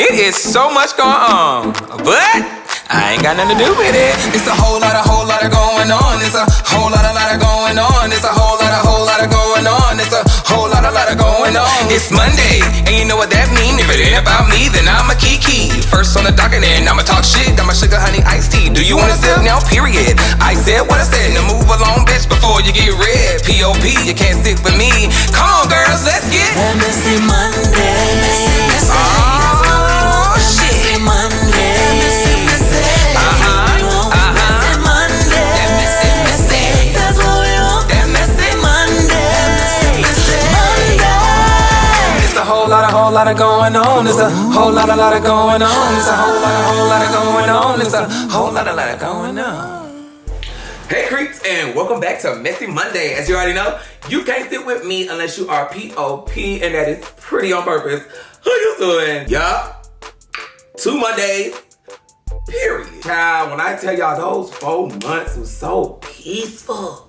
It is so much going on, but I ain't got nothing to do with it. It's a whole lot of going on. It's a whole lot of going on. It's a whole lot of going on. It's a whole lot of going on. It's Monday, and you know what that mean. If it ain't about me, then I'm a kiki. First on the docket, and I'ma talk shit. Got my sugar, honey, iced tea. Do you wanna sip now? Period. I said what I said. Now move along, bitch, before you get red. P.O.P. You can't stick with me. Come on, girls, let's get that Messy Monday. Oh shit. Monday. Whole lot of going on. It's a whole lot of going on. It's a whole lot of going on. It's a whole lot of going on. Hey creeps, and welcome back to Messy Monday. As you already know, you can't sit with me unless you are P.O.P. and that is pretty on purpose. How you doing? Yup. 2 Mondays. Period. Child, when I tell y'all those 4 months was so peaceful.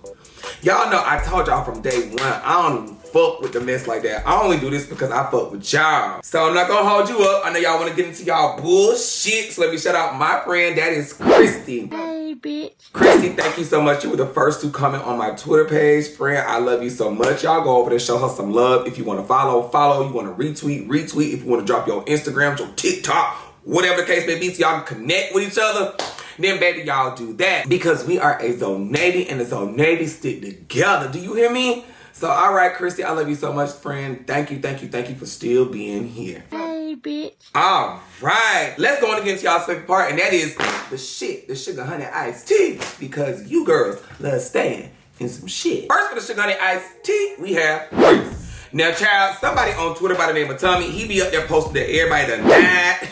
Y'all know I told y'all from day one, I don't even fuck with the mess like that. I only do this because I fuck with y'all. So I'm not gonna hold you up. I know y'all wanna get into y'all bullshit. So let me shout out my friend, that is Christy. Hey, bitch. Christy, thank you so much. You were the first to comment on my Twitter page. Friend, I love you so much. Y'all go over there, show her some love. If you wanna follow, follow. You wanna retweet, retweet. If you wanna drop your Instagram, your TikTok, whatever the case may be, so y'all can connect with each other, then baby, y'all do that. Because we are a Zonady, and the Zonady stick together. Do you hear me? So, all right, Christy, I love you so much, friend. Thank you for still being here. Hey, bitch. All right, let's go on and get into y'all's favorite part, and that is the shit, the sugar honey iced tea, because you girls love staying in some shit. First for the sugar honey iced tea, we have Chris. Now, child, somebody on Twitter by the name of Tommy, he be up there posting that everybody done died.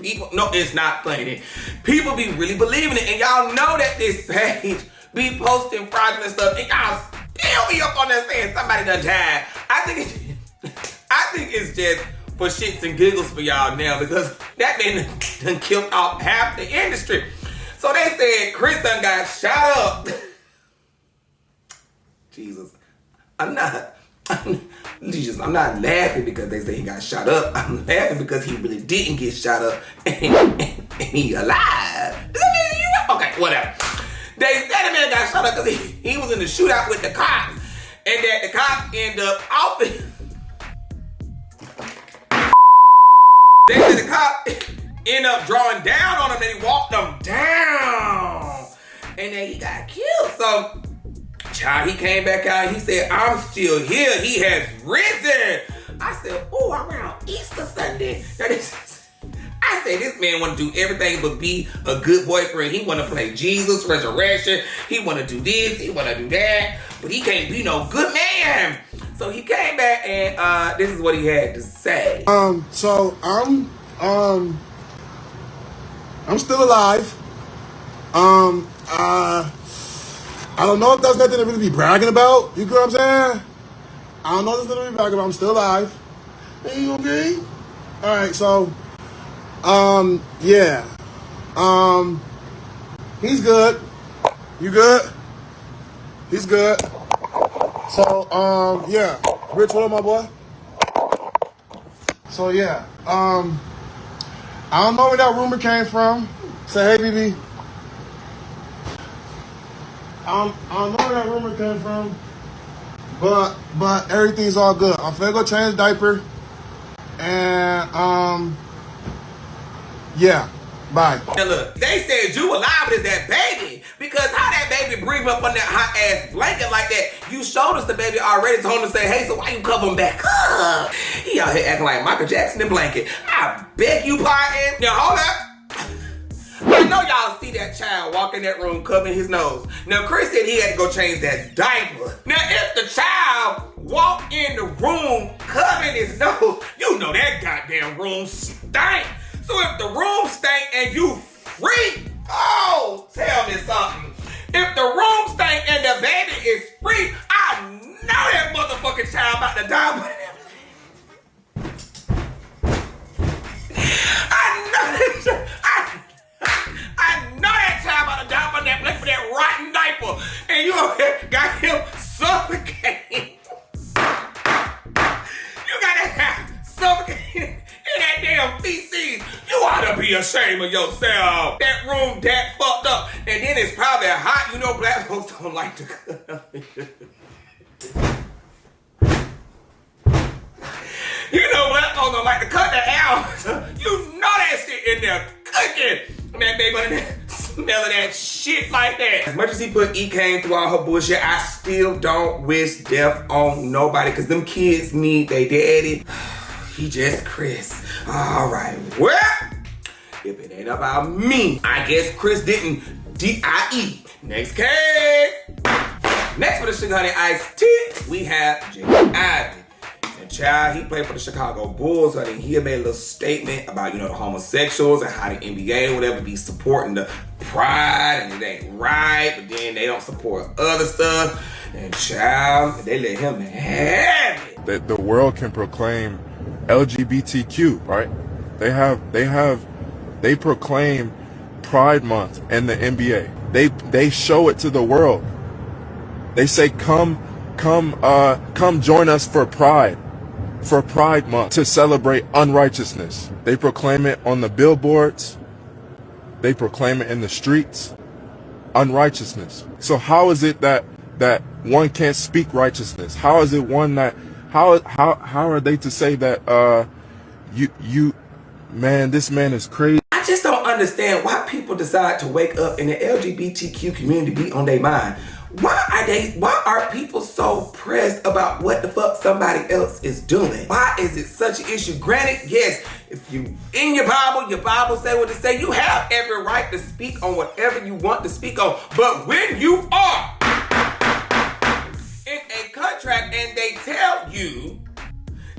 People, no, it's not funny. People be really believing it, and y'all know that this page be posting fraudulent stuff, and y'all still be up on there saying somebody done died. I think it's just for shits and giggles for y'all now, because that man done killed off half the industry. So they said Chris done got shot up. Jesus, I'm not laughing because they say he got shot up. I'm laughing because he really didn't get shot up and he alive. Okay, whatever. They said the man got shot up because he was in the shootout with the cops, and that the cops end up off it. They said the cops end up drawing down on him, and he walked them down, and then he got killed. So, child, he came back out. He said, "I'm still here. He has risen." I said, "Oh, around Easter Sunday." I said, this man want to do everything but be a good boyfriend. He want to play Jesus, resurrection. He want to do this. He want to do that. But he can't be no good man. So he came back, and this is what he had to say. So I'm still alive. I don't know if that's nothing to really be bragging about. You know what I'm saying? I don't know if that's nothing to be bragging about. I'm still alive. Hey, you okay? All right, so, yeah. He's good. You good? He's good. So, yeah. Rich, what up, my boy? So, yeah. I don't know where that rumor came from. Say, hey, BB. I don't know where that rumor came from, but everything's all good. I'm finna go change diaper, and yeah, bye. Now look, they said you alive is that baby, because how that baby breathe up on that hot ass blanket like that? You showed us the baby already, told him to say, hey, so why you cover him back up? He out here acting like Michael Jackson in blanket. I beg you pardon. Now hold up. I know y'all see that child walk in that room covering his nose. Now, Chris said he had to go change that diaper. Now, if the child walked in the room covering his nose, you know that goddamn room stank. So if the room stank and you free, oh, tell me something. If the room stank and the baby is free, I know that motherfucking child about to die. I know that child about to die for that rotten diaper, and you got him suffocating. You got that guy suffocating in that damn damn feces. You ought to be ashamed of yourself. That room that fucked up. And then it's probably hot. You know black folks don't like to cook. You know black folks don't like to cut the house. You know that shit in there cooking. Man, baby, under there smelling that shit like that. As much as he put E came through all her bullshit, I still don't wish death on nobody, because them kids need their daddy. He just Chris. All right, well, if it ain't about me, I guess Chris didn't D-I-E. Next case. Next for the Sugar Honey Iced Tea, we have J. Ivy. And child, he played for the Chicago Bulls, so I think he had made a little statement about, you know, the homosexuals and how the NBA or whatever be supporting the pride, and it ain't right, but then they don't support other stuff. And child, they let him have it. That the world can proclaim LGBTQ, right? They proclaim Pride Month in the NBA. They show it to the world. They say, come join us for Pride Month to celebrate unrighteousness. They proclaim it on the billboards. They proclaim it in the streets. Unrighteousness. So how is it that one can't speak righteousness? How is it one that how are they to say that man, this man is crazy? I just don't understand why people decide to wake up in the LGBTQ community be on their mind. Why are people so pressed about what the fuck somebody else is doing? Why is it such an issue? Granted, yes, if you in your Bible say what it say, you have every right to speak on whatever you want to speak on. But when you are in a contract and they tell you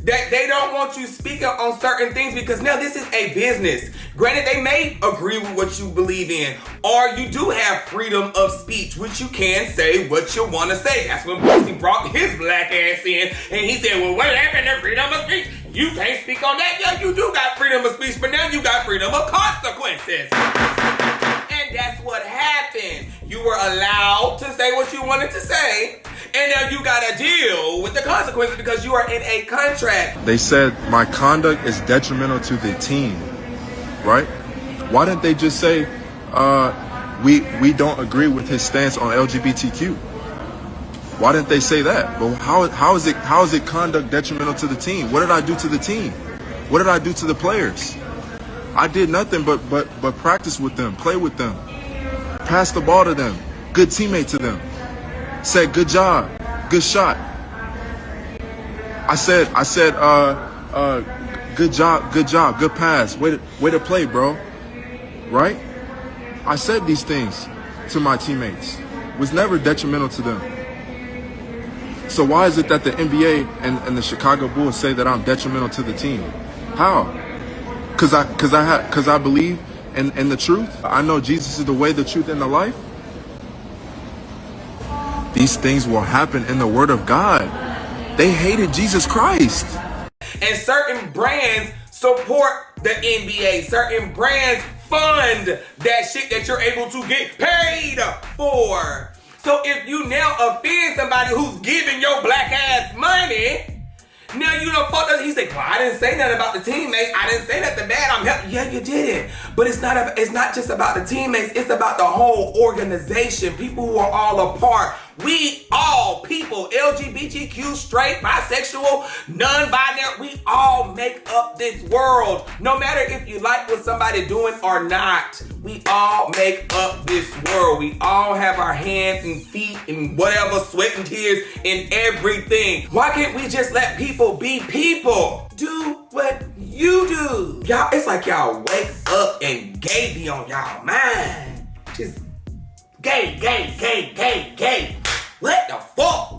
that they don't want you speaking on certain things because now this is a business. Granted, they may agree with what you believe in, or you do have freedom of speech, which you can say what you want to say. That's when Bussy brought his black ass in, and he said, well, what happened to freedom of speech? You can't speak on that. Yeah, you do got freedom of speech, but now you got freedom of consequences. And that's what happened. You were allowed to say what you wanted to say, and now you gotta deal with the consequences because you are in a contract. They said my conduct is detrimental to the team, right? Why didn't they just say we don't agree with his stance on LGBTQ? Why didn't they say that? Well, how is it conduct detrimental to the team? What did I do to the team? What did I do to the players? I did nothing but practice with them, play with them, pass the ball to them, good teammate to them. Said good job, good shot. I said, good job, good pass. Way to play, bro. Right? I said these things to my teammates. Was never detrimental to them. So why is it that the NBA and the Chicago Bulls say that I'm detrimental to the team? How? Cause I believe in the truth. I know Jesus is the way, the truth, and the life. These things will happen in the Word of God. They hated Jesus Christ. And certain brands support the NBA. Certain brands fund that shit that you're able to get paid for. So if you now offend somebody who's giving your black ass money, now you done fucked up. He's like, well, I didn't say nothing about the teammates. I didn't say nothing bad. I'm helping. Yeah, you didn't. But it's not just about the teammates. It's about the whole organization. People who are all a part. We all people, LGBTQ, straight, bisexual, non-binary, we all make up this world. No matter if you like what somebody doing or not, we all make up this world. We all have our hands and feet and whatever, sweat and tears in everything. Why can't we just let people be people? Do what you do. Y'all, it's like y'all wake up and gay be on y'all mind. Just gay. What the fuck?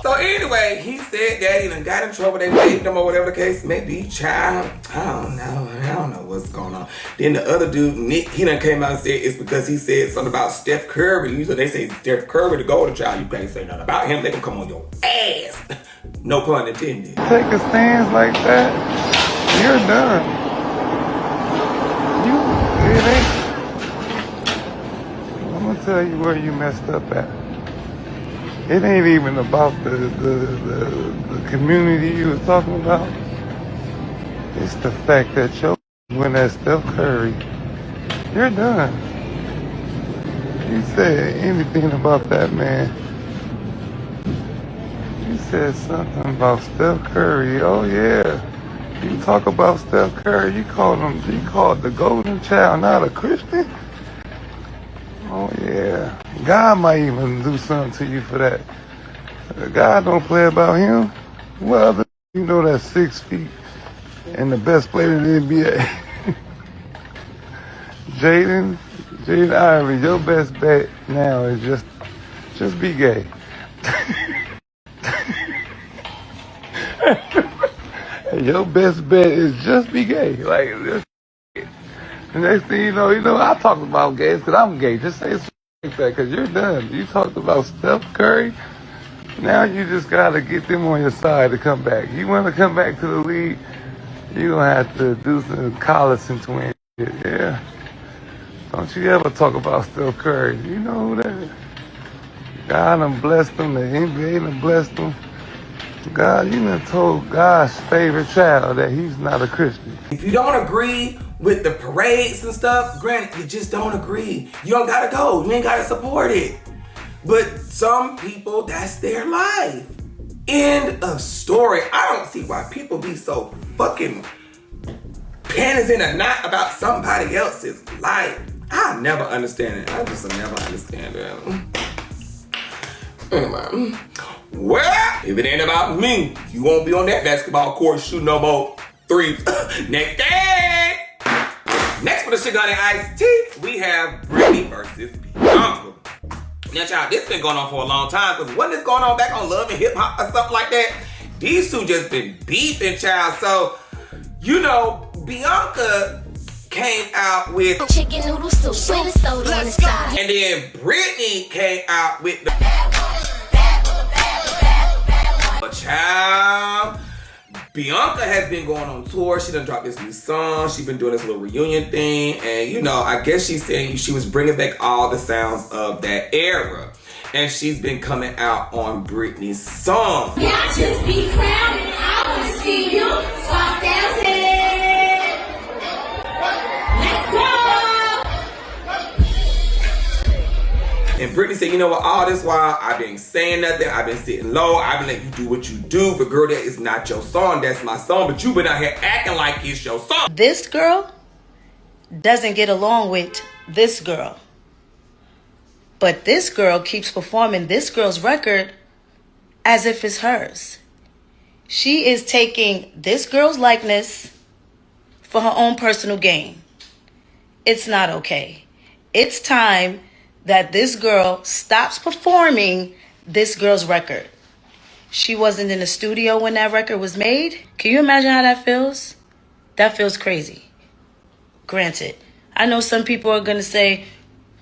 So anyway, he said that he done got in trouble. They waived him or whatever the case may be. Child, I don't know what's going on. Then the other dude, Nick, he done came out and said it's because he said something about Steph Curry. Usually they say Steph Curry, the golden child. You can't say nothing about him. They gonna come on your ass. No pun intended. Take a stance like that, you're done. I'm gonna tell you where you messed up at. It ain't even about the community you was talking about. It's the fact that your went at Steph Curry. You're done. You said anything about that man. You said something about Steph Curry. Oh yeah. You talk about Steph Curry, you called the golden child not a Christian? Oh yeah. God might even do something to you for that. God don't play about him. What other you know that's 6 feet and the best player in the NBA? Jaden Ivey, your best bet now is just be gay. Your best bet is just be gay. Like, just the next thing you know, I talk about gays because I'm gay. Just say something like that because you're done. You talked about Steph Curry. Now you just got to get them on your side to come back. You want to come back to the league, you're going to have to do some Collins and twin shit. Yeah. Don't you ever talk about Steph Curry. You know who that is? God done blessed him. The NBA done blessed him. God, you done told God's favorite child that he's not a Christian. If you don't agree with the parades and stuff, granted, you just don't agree. You don't gotta go. You ain't gotta support it. But some people, that's their life. End of story. I don't see why people be so fucking panties in a knot about somebody else's life. I never understand it. I just never understand it. Anyway. Well, if it ain't about me, you won't be on that basketball court shooting no more threes. Next game. Next for the Sugar Honey Iced Tea, we have Brittney versus Bianca. Now, child, this been going on for a long time because wasn't this going on back on Love and Hip Hop or something like that? These two just been beefing, child. So, Bianca came out with Chicken noodle soup with a soda on the side. And then Brittney came out with the child. Bianca has been going on tour. She done dropped this new song. She been doing this little reunion thing. And, I guess she's saying she was bringing back all the sounds of that era. And she's been coming out on Brittney's song. Yeah, just be proud and I want to see you swap that head. Let's go. And Brittney said, you know what, all this while, I've been saying nothing. I've been sitting low. I've been letting you do what you do. But girl, that is not your song. That's my song. But you been out here acting like it's your song. This girl doesn't get along with this girl. But this girl keeps performing this girl's record as if it's hers. She is taking this girl's likeness for her own personal gain. It's not okay. It's time that this girl stops performing this girl's record. She wasn't in the studio when that record was made. Can you imagine how that feels? That feels crazy. Granted, I know some people are going to say,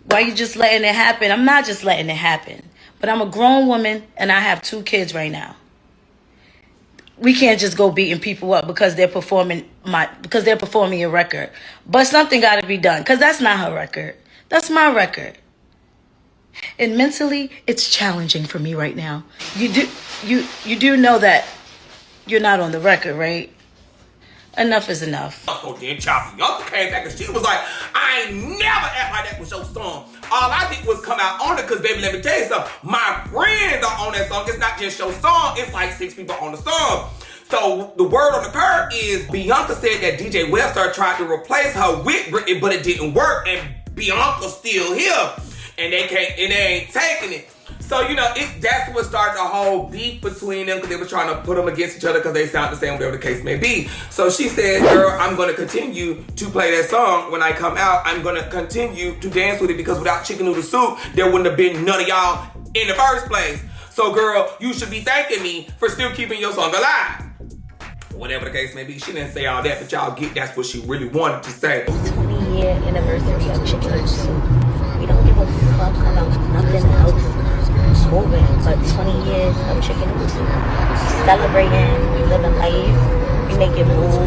why are you just letting it happen? I'm not just letting it happen. But I'm a grown woman and I have 2 kids right now. We can't just go beating people up because they're performing your record. But something got to be done because that's not her record. That's my record. And mentally, it's challenging for me right now. You do know that you're not on the record, right? Enough is enough. So then Bianca came back and she was like, I ain't never act like that was your song. All I did was come out on it because, baby, let me tell you something. My friends are on that song. It's not just your song. It's like 6 people on the song. So the word on the curve is Bianca said that DJ Webster tried to replace her with Brittney, but it didn't work. And Bianca's still here. And they ain't taking it. So, that's what started the whole beef between them because they were trying to put them against each other because they sound the same, whatever the case may be. So she said, girl, I'm going to continue to play that song. When I come out, I'm going to continue to dance with it because without chicken noodle soup, there wouldn't have been none of y'all in the first place. So, girl, you should be thanking me for still keeping your song alive. Whatever the case may be, she didn't say all that, but y'all get that's what she really wanted to say. 20-year anniversary of chicken noodle soup. We don't give a fuck about nothing else moving but 20 years of chicken noodle soup. Celebrating, we living life, we making moves.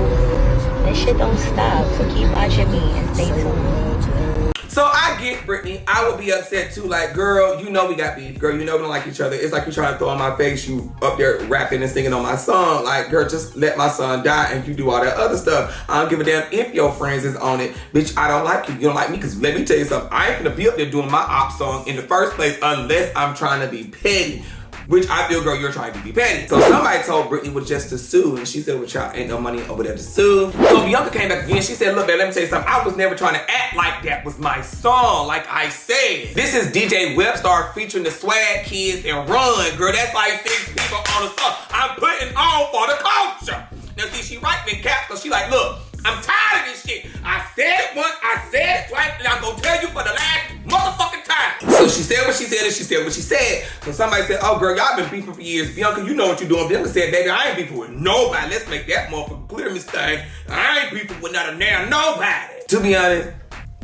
This shit don't stop, so keep watching me and stay tuned. So I get Brittney. I would be upset too. Like, girl, you know we got beef. Girl, you know we don't like each other. It's like you're trying to throw in my face. You up there rapping and singing on my song. Like, girl, just let my son die and you do all that other stuff. I don't give a damn if your friends is on it. Bitch, I don't like you. You don't like me because let me tell you something. I ain't gonna be up there doing my op song in the first place unless I'm trying to be petty. Which I feel, girl, you're trying to be petty. So somebody told Brittney was just to sue, and she said, well, y'all ain't no money over there to sue. So Bianca came back again. She said, look, man, let me tell you something. I was never trying to act like that was my song, like I said. This is DJ Webstar featuring the Swag Kids and Run, girl. That's like 6 people on the song. I'm putting on for the culture. Now, see, she writing in caps, so she like, look, I'm tired of this shit. I said it once, I said it twice, and I'm gonna tell you for the last motherfucking time. So she said what she said, and she said what she said. So somebody said, oh, girl, y'all been beefing for years. Bianca, you know what you're doing. Bianca said, baby, I ain't beefing with nobody. Let's make that motherfucker clear, Miss Thing. I ain't beefing with not a damn nobody. To be honest,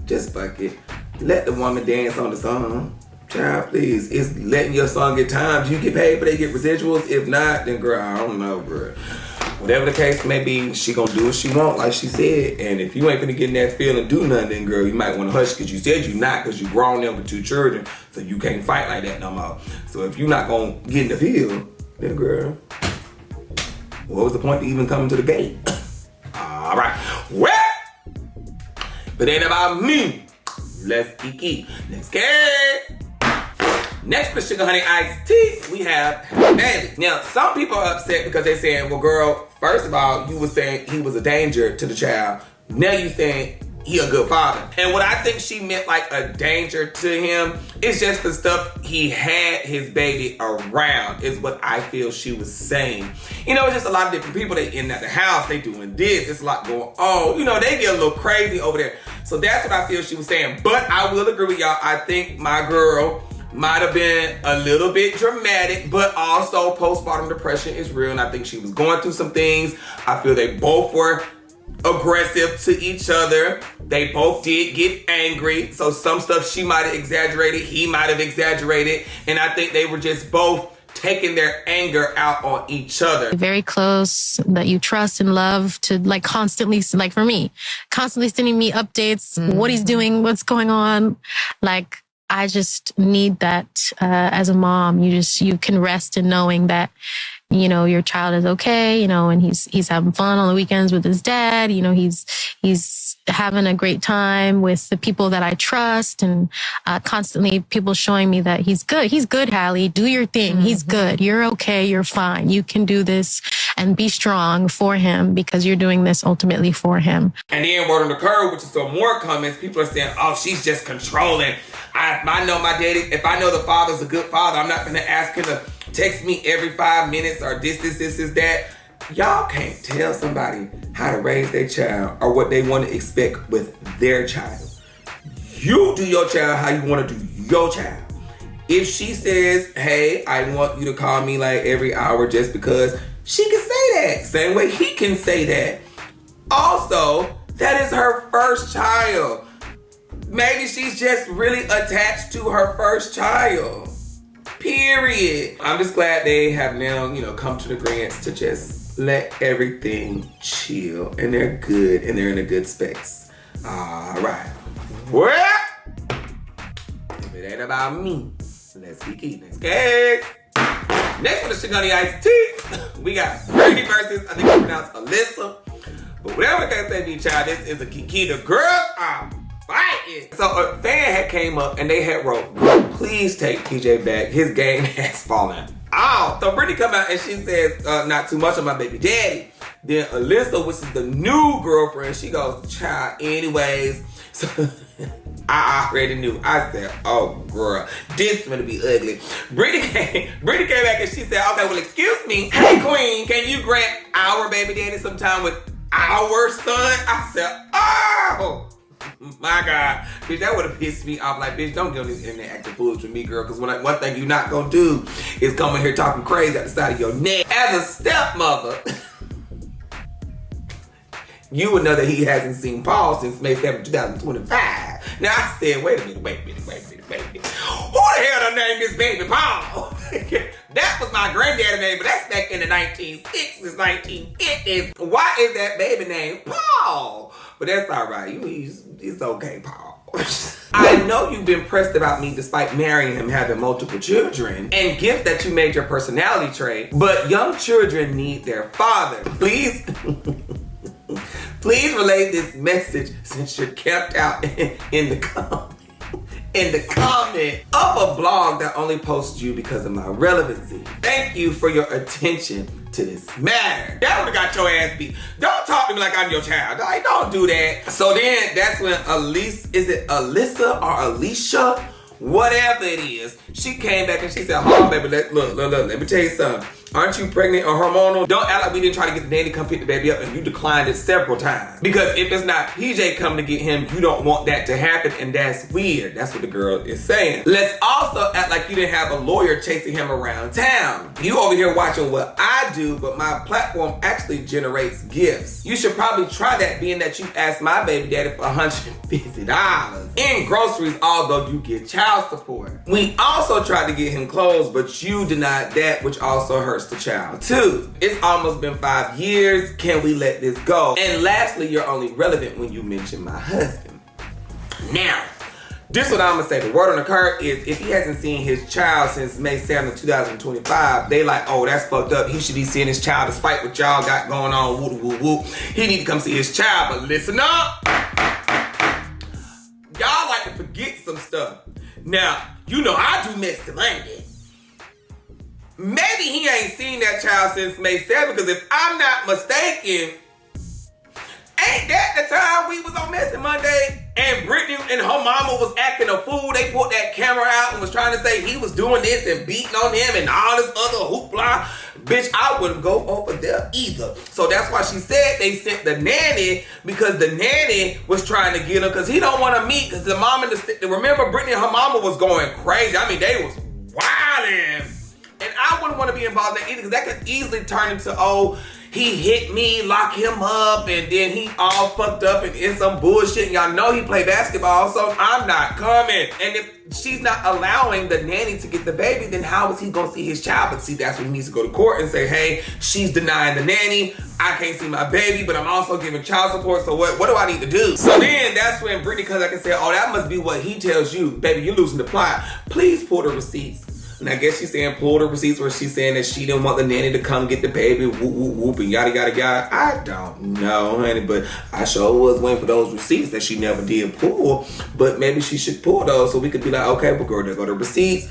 just fuck it. Let the woman dance on the song. Child, please. It's letting your song get timed. You get paid for they get residuals. If not, then girl, I don't know, girl. Whatever the case may be, she gonna do what she want, like she said. And if you ain't gonna get in that field and do nothing, then girl, you might wanna hush because you said you not, because you grown there with 2 children, so you can't fight like that no more. So if you not gonna get in the field, then girl, what was the point to even coming to the gate? All right, well, if it ain't about me, let's kiki. Next case. Next for Sugar Honey Iced Tea, we have Baby. Now, some people are upset because they're saying, well, girl, first of all, you were saying he was a danger to the child. Now you saying he a good father. And what I think she meant like a danger to him is just the stuff he had his baby around is what I feel she was saying. You know, it's just a lot of different people. They in at the house, they doing this. It's a lot going on. You know, they get a little crazy over there. So that's what I feel she was saying. But I will agree with y'all. I think my girl might have been a little bit dramatic, but also postpartum depression is real, and I think she was going through some things. I feel they both were aggressive to each other. They both did get angry, so some stuff she might have exaggerated, he might have exaggerated, and I think they were just both taking their anger out on each other. Very close, that you trust and love, to like constantly, like for me, constantly sending me updates, what he's doing, what's going on, like I just need that as a mom. You can rest in knowing that, you know, your child is okay, you know, and he's having fun on the weekends with his dad. You know, he's having a great time with the people that I trust, and constantly people showing me that he's good. He's good, Halle. Do your thing. He's good. You're okay. You're fine. You can do this and be strong for him because you're doing this ultimately for him. And then word on the curve, which is some more comments, people are saying, oh, she's just controlling. I know my daddy, if I know the father's a good father, I'm not going to ask him to text me every 5 minutes or this, that. Y'all can't tell somebody how to raise their child or what they want to expect with their child. You do your child how you want to do your child. If she says, hey, I want you to call me like every hour just because, she can say that. Same way he can say that. Also, that is her first child. Maybe she's just really attached to her first child. Period. I'm just glad they have now, you know, come to the agreement to just let everything chill. And they're good and they're in a good space. All right. Well, if it ain't about me, let's keep eating this cake. Next for the Sugar Honey Iced Tea, we got Brittney versus, I think it's pronounced Alyssa. But whatever the case may be, child, this is a Kiki. The girls are fighting. So a fan had came up and they had wrote, girl, please take PJ back. His game has fallen out. So Brittney come out and she says, not too much on my baby daddy. Then Alyssa, which is the new girlfriend, she goes, child, anyways. So I already knew. I said, oh, girl, this is gonna be ugly. Brittney came back and she said, okay, well, excuse me. Hey, queen, can you grant our baby daddy some time with our son? I said, oh, my God. Bitch, that would have pissed me off. Like, bitch, don't get on this internet acting foolish with me, girl, because one thing you're not gonna do is come in here talking crazy at the side of your neck. As a stepmother, you would know that he hasn't seen Paul since May 7, 2025. Now I said, wait a minute. Who the hell named this baby Paul? That was my granddad's name, but that's back in the 1960s, 1950s. Why is that baby named Paul? But that's all right. It's okay, Paul. I know you've been pressed about me despite marrying him, having multiple children, and gift that you made your personality trait, but young children need their father. Please, please relay this message since you're kept out in the comment of a blog that only posts you because of my relevancy. Thank you for your attention to this matter. That would've got your ass beat. Don't talk to me like I'm your child. Like, don't do that. So then that's when is it Alyssa or Alicia? Whatever it is, she came back and she said, hold on, baby, look, let me tell you something. Aren't you pregnant or hormonal? Don't act like we didn't try to get the nanny to come pick the baby up and you declined it several times. Because if it's not PJ coming to get him, you don't want that to happen, and that's weird. That's what the girl is saying. Let's also act like you didn't have a lawyer chasing him around town. You over here watching what I do, but my platform actually generates gifts. You should probably try that, being that you asked my baby daddy for $150 in groceries, although you get child support. We also tried to get him clothes, but you denied that, which also hurts the child too. It's almost been 5 years. Can we let this go? And lastly, you're only relevant when you mention my husband. Now, this is what I'm gonna say. The word on the curb is, if he hasn't seen his child since May 7th, 2025, they like, oh, that's fucked up. He should be seeing his child despite what y'all got going on. Whoop, whoop, whoop. He need to come see his child. But listen up. Y'all like to forget some stuff. Now, you know I do MessyMonday. Maybe he ain't seen that child since May 7th, because if I'm not mistaken, ain't that the time we was on MessyMonday and Brittney and her mama was acting a fool? They pulled that camera out and was trying to say he was doing this and beating on him and all this other hoopla. Bitch, I wouldn't go over there either. So that's why she said they sent the nanny, because the nanny was trying to get him, because he don't want to meet, because the mom and remember Brittney and her mama was going crazy. I mean, they was wilding. And I wouldn't want to be involved in that either, because that could easily turn into, oh, he hit me, lock him up, and then he all fucked up and in some bullshit. And y'all know he play basketball, so I'm not coming. And if she's not allowing the nanny to get the baby, then how is he gonna see his child? But see, that's when he needs to go to court and say, hey, she's denying the nanny. I can't see my baby, but I'm also giving child support, so what do I need to do? So then that's when Brittney comes back and says, oh, that must be what he tells you. Baby, you're losing the plot. Please pull the receipts. And I guess she's saying pull the receipts, where she's saying that she didn't want the nanny to come get the baby, whoop, whoop, whoop, and yada, yada, yada. I don't know, honey, but I sure was waiting for those receipts that she never did pull. But maybe she should pull those so we could be like, okay, well, girl, there go the receipts.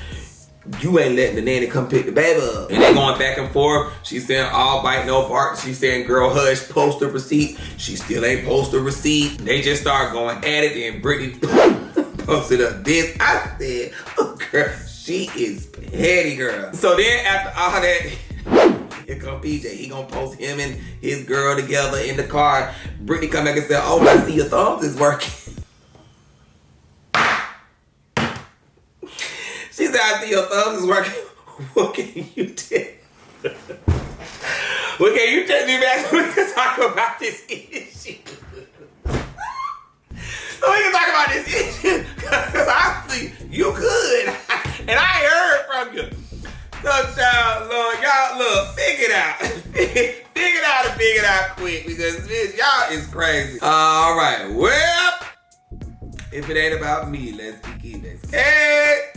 You ain't letting the nanny come pick the baby up. And they going back and forth. She's saying all bite, no bark. She's saying, girl, hush, post the receipts. She still ain't post the receipt. They just start going at it, and Brittney posted up this. I said, oh, girl, she is petty, girl. So then after all that, here come PJ. He gonna post him and his girl together in the car. Brittney come back and said, oh, I see your thumbs is working. She said, I see your thumbs is working. What can you tell? What can you tell me back so we can talk about this issue? So we can talk about this issue, because obviously you could, and I heard from you. So child, Lord, y'all, look, figure it out. Figure it out quick, because bitch, y'all is crazy. All right, well, if it ain't about me, let's keep this. Hey.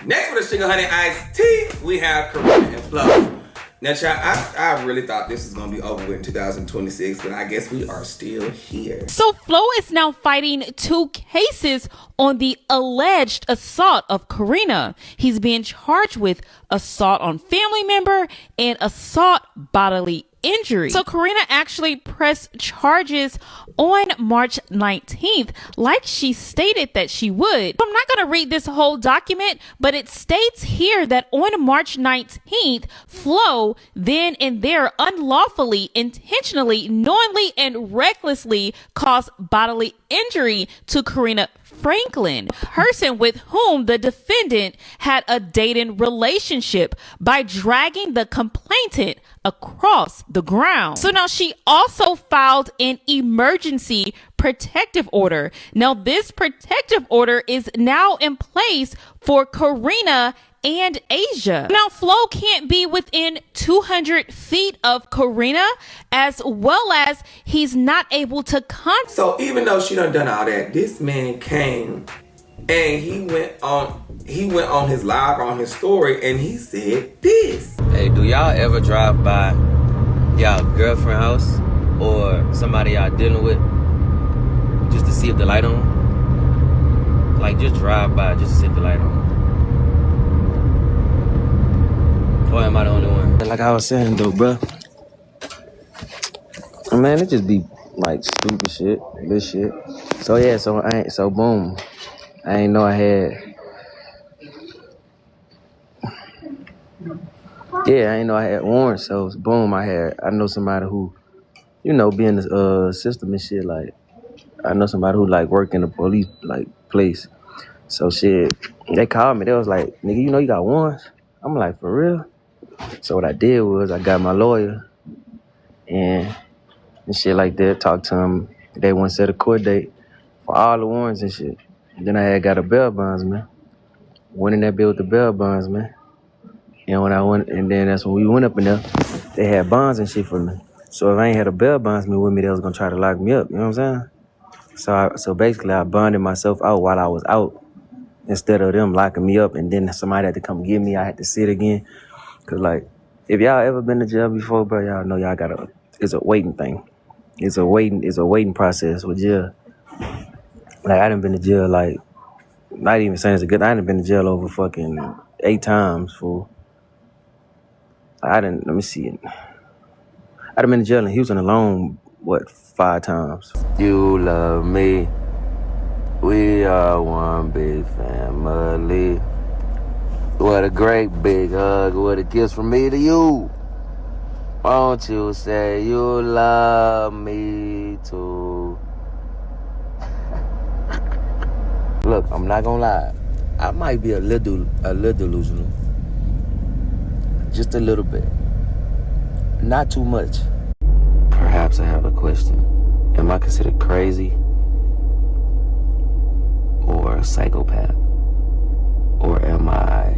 Next for the Sugar Honey Iced Tea, we have Karina and Flo. Now, child, I really thought this was going to be over with in 2026, but I guess we are still here. So Flo is now fighting 2 cases on the alleged assault of Karina. He's being charged with assault on family member and assault bodily injury. So Karina actually pressed charges on March 19th, like she stated that she would. I'm not going to read this whole document, but it states here that on March 19th, Flo then and there unlawfully, intentionally, knowingly, and recklessly caused bodily injury to Karina Franklin, person with whom the defendant had a dating relationship, by dragging the complainant across the ground. So now she also filed an emergency protective order. Now this protective order is now in place for Karina and Asia. Now, Flo can't be within 200 feet of Karina, as well as he's not able to So even though she done all that, this man came and he went on his live, on his story, and he said this. Hey, do y'all ever drive by y'all girlfriend house or somebody y'all dealing with just to see if the light on? Like, just drive by just to see if the light on. Or am I the only one? Like I was saying though, bro. Man, it just be like stupid shit, this shit. So yeah, so boom. I ain't know I had. Yeah, I ain't know I had warrants. So boom, I know somebody who, you know, be in the system and shit. Like, I know somebody who like work in the police like place. So shit, they called me. They was like, nigga, you know you got warrants? I'm like, for real? So what I did was I got my lawyer and shit like that. Talked to him. They want to set a court date for all the warrants and shit. And then I had got a bail bonds, man. Went in that bill with the bail bonds, man. And when I went, and then that's when we went up in there. They had bonds and shit for me. So if I ain't had a bail bondsman with me, they was gonna try to lock me up. You know what I'm saying? So basically, I bonded myself out while I was out, instead of them locking me up, and then somebody had to come get me. I had to sit again. Cause like, if y'all ever been to jail before, bro, y'all know y'all it's a waiting thing. It's a waiting process with jail. Like, I done been to jail, like, not even saying it's a good, I done been to jail over fucking 8 times, fool. Let me see it. I done been to jail in Houston alone, 5 times. You love me. We are one big family. What a great big hug. What a kiss from me to you. Won't you say you love me too? Look, I'm not gonna lie. I might be a little delusional. Just a little bit. Not too much. Perhaps I have a question. Am I considered crazy? Or a psychopath? Or am I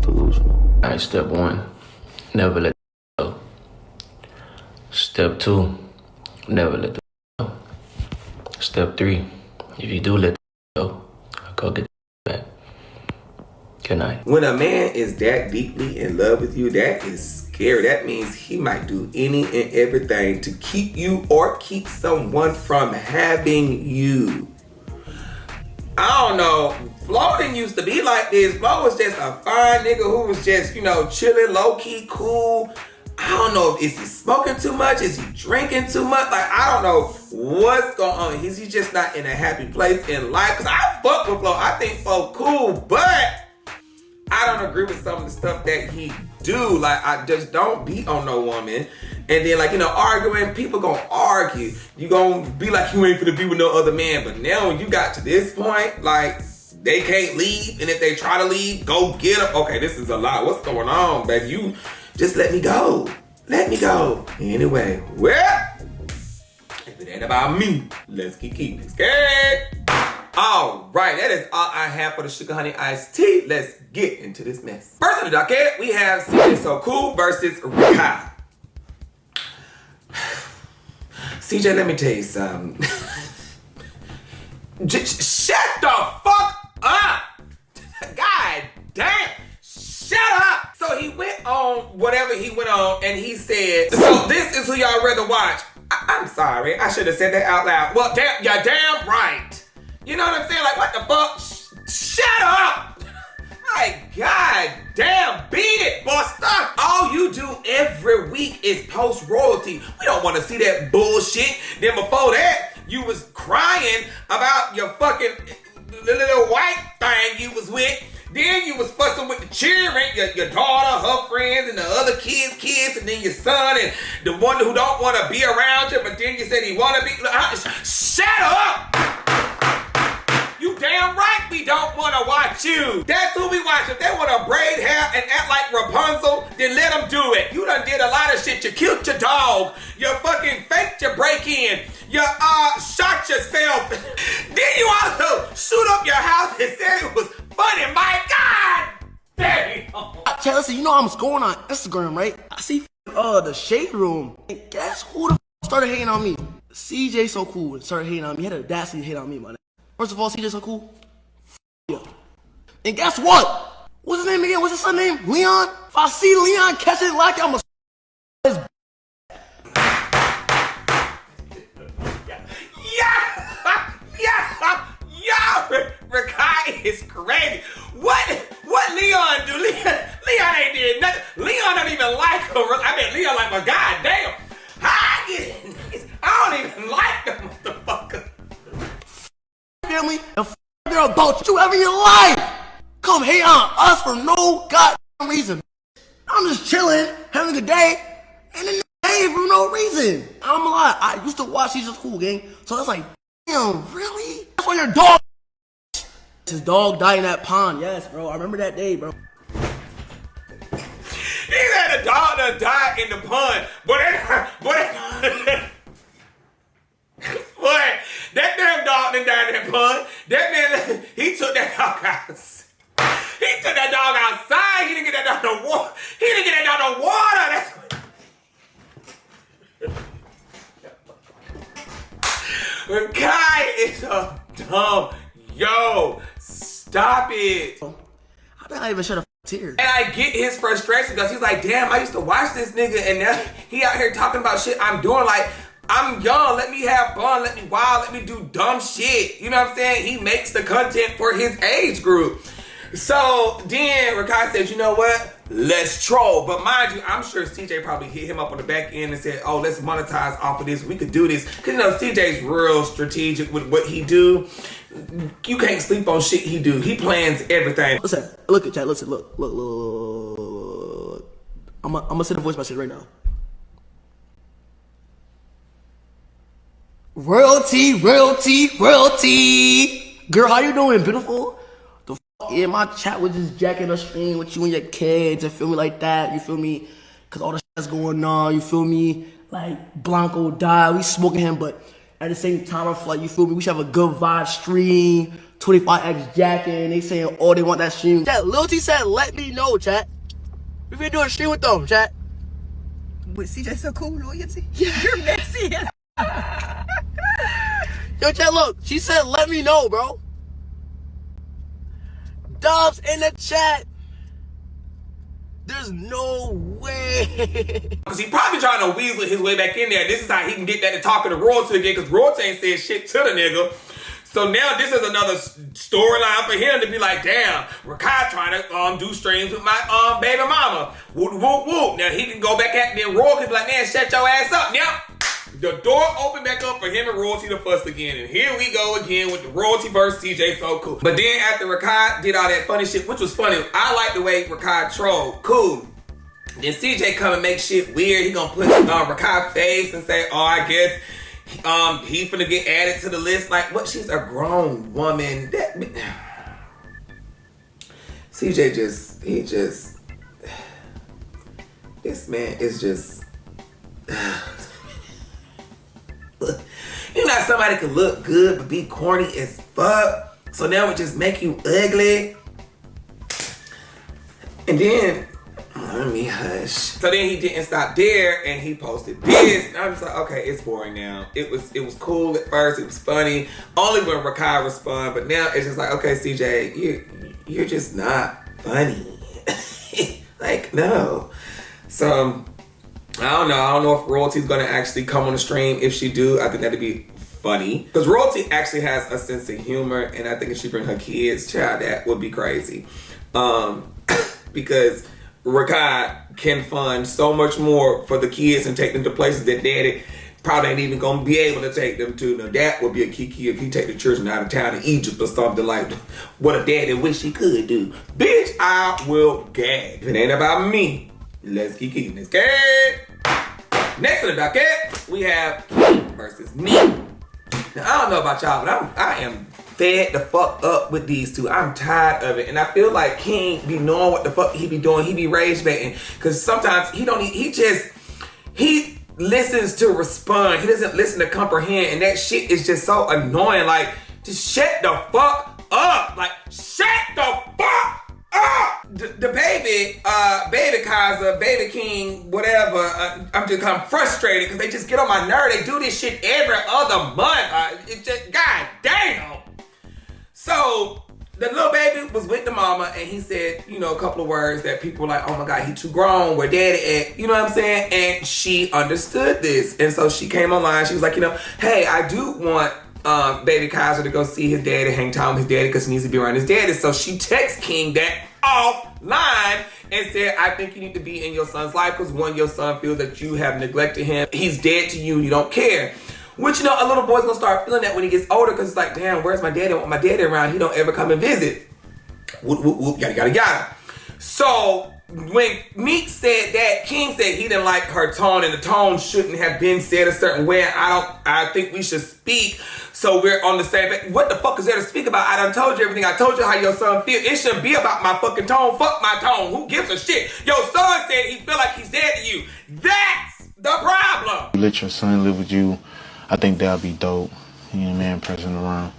delusional? All right, step 1, never let go. Step 2, never let go. Step 3, if you do let go, go get back. Good night. When a man is that deeply in love with you, that is scary. That means he might do any and everything to keep you or keep someone from having you. I don't know. Flo didn't used to be like this. Flo was just a fine nigga who was just, you know, chilling, low-key, cool. I don't know. Is he smoking too much? Is he drinking too much? Like, I don't know what's going on. Is he just not in a happy place in life? Because I fuck with Flo. I think Flo cool, but I don't agree with some of the stuff that he do. Like, I just don't beat on no woman. And then, like, you know, arguing, people gonna argue. You gonna be like, you ain't finna be with no other man. But now when you got to this point, like, they can't leave. And if they try to leave, go get them. Okay, this is a lot. What's going on, baby? You just let me go. Let me go. Anyway, well, if it ain't about me, let's keep it scared. All right, that is all I have for the Sugar Honey Iced Tea. Let's get into this mess. First on the docket, we have CjSoCool versus Rakai. CJ, let me tell you something. Shut the fuck up! God damn! Shut up! So he went on whatever he went on, and he said, so this is who y'all rather watch. I'm sorry, I should have said that out loud. Well, you're damn right. You know what I'm saying? Like, what the fuck? Shut up! My God damn, beat it, boy, stop. All you do every week is post royalty. We don't want to see that bullshit. Then before that, you was crying about your fucking little white thing you was with. Then you was fussing with the children, your daughter, her friends, and the other kids, and then your son, and the one who don't want to be around you, but then you said he want to be. Shut up! You damn right we don't want to watch you. That's who we watch. If they want to braid hair and act like Rapunzel, then let them do it. You done did a lot of shit. You killed your dog. You fucking faked your break-in. You shot yourself. Then you also shoot up your house and said it was funny. My God listen, you know I'm scrolling on Instagram, right? I see the Shade Room. And guess who the started hating on me? CjSoCool started hating on me. He had the audacity to hate on me, man. First of all, CjSoCool, yeah. And guess what? What's his name again? What's his son name? Leon? If I see Leon catch it like I'm a his Rakai is crazy. What Leon do? Leon ain't did nothing. Leon don't even like him. I mean, Leon like my goddamn. How I get in this? I don't even like the motherfucker. Family, the they're about you ever in your life. Come hate on us for no goddamn reason. I'm just chilling, having a good day, and then hey for no reason. I'm a lie. I used to watch CjSoCool, gang. So it's like, damn, really? That's why your dog. His dog died in that pond. Yes, bro. I remember that day, bro. He had a dog that died in the pond, but that damn dog didn't die in that pond. That man, he took that dog out. He took that dog outside. He didn't get that dog no water. He didn't get that dog no water. Rakai is a dumb. Yo, stop it. I bet I even shed a tear. And I get his frustration because he's like, damn, I used to watch this nigga and now he out here talking about shit I'm doing. Like, I'm young, let me have fun, let me wild, let me do dumb shit. You know what I'm saying? He makes the content for his age group. So then Rakai says, you know what? Let's troll. But mind you, I'm sure CJ probably hit him up on the back end and said, oh, let's monetize off of this. We could do this. Because, you know, CJ's real strategic with what he do. You can't sleep on shit he do. He plans everything. Listen, look at chat. Listen, look. I'm gonna send a voice message right now. Royalty. Girl, how you doing, beautiful? Yeah, my chat was just jacking the stream with you and your kids, you feel me, like that, you feel me? Cause all the shit that's going on, you feel me? Like, Blanco died, we smoking him, but at the same time, I feel like, you feel me, we should have a good vibe stream, 25X jacking, they saying, oh, they want that stream. Chat, Lil T said, let me know, chat. We finna do a stream with them, chat. With CjSoCool loyalty? Yeah. You're messy. Yo, chat, look, she said, let me know, bro. Dubs in the chat. There's no way. Because he probably trying to weasel his way back in there. This is how he can get that to talking to Royalty again, because Royalty ain't said shit to the nigga. So now this is another storyline for him to be like, damn, Rakai trying to do streams with my baby mama. Whoop, whoop, whoop. Now he can go back at me and Royalty be like, man, shut your ass up. Now, the door opened back up for him and Royalty to fuss again. And here we go again with the Royalty versus CjSoCool. But then after Rakai did all that funny shit, which was funny, I like the way Rakai trolled. Cool. Then CJ come and make shit weird. He gonna put Rakai face and say, oh, I guess he finna get added to the list. Like, what? She's a grown woman. CJ this man is just... You know, somebody could look good but be corny as fuck. So now it just make you ugly. And then, let me hush. So then he didn't stop there and he posted this. And I'm just like, okay, it's boring now. It was cool at first. It was funny. Only when Rakai responded. But now it's just like, okay, CJ, you're just not funny. Like, no. So... I don't know if Royalty's gonna actually come on the stream. If she do, I think that'd be funny. Because Royalty actually has a sense of humor, and I think if she bring her kids, child, that would be crazy. Because Rakai can fund so much more for the kids and take them to places that daddy probably ain't even gonna be able to take them to. Now that would be a kiki if he take the children out of town in Egypt or something like what a daddy wish he could do. Bitch, I will gag. If it ain't about me, let's keep eating this cake. Next on the docket, we have King versus me. Now, I don't know about y'all, but I am fed the fuck up with these two. I'm tired of it. And I feel like King be knowing what the fuck he be doing. He be rage baiting. Because sometimes he listens to respond. He doesn't listen to comprehend. And that shit is just so annoying. Like, just shut the fuck up. Like, shut the fuck up. the baby Kaiser, baby King, whatever. I'm frustrated because they just get on my nerve. They do this shit every other month. It just, god damn. So the little baby was with the mama, and he said, you know, a couple of words that people were like, oh my god, he too grown. Where daddy at? You know what I'm saying? And she understood this, and so she came online. She was like, you know, hey, I do want baby Kaiser to go see his daddy, hang time with his daddy because he needs to be around his daddy. So she texts King that offline and said, I think you need to be in your son's life because one, your son feels that you have neglected him. He's dead to you. You don't care. Which, you know, a little boy's gonna start feeling that when he gets older because it's like, damn, where's my daddy? I want my daddy around. He don't ever come and visit. Whoop, whoop, whoop, yada, yada, yada. So when Meek said that, King said he didn't like her tone and the tone shouldn't have been said a certain way. I think we should speak so we're on the same page. What the fuck is there to speak about? I done told you everything. I told you how your son feel. It shouldn't be about my fucking tone. Fuck my tone. Who gives a shit? Your son said he feel like he's dead to you. That's the problem. Let your son live with you. I think that'll be dope. You know, man, present around.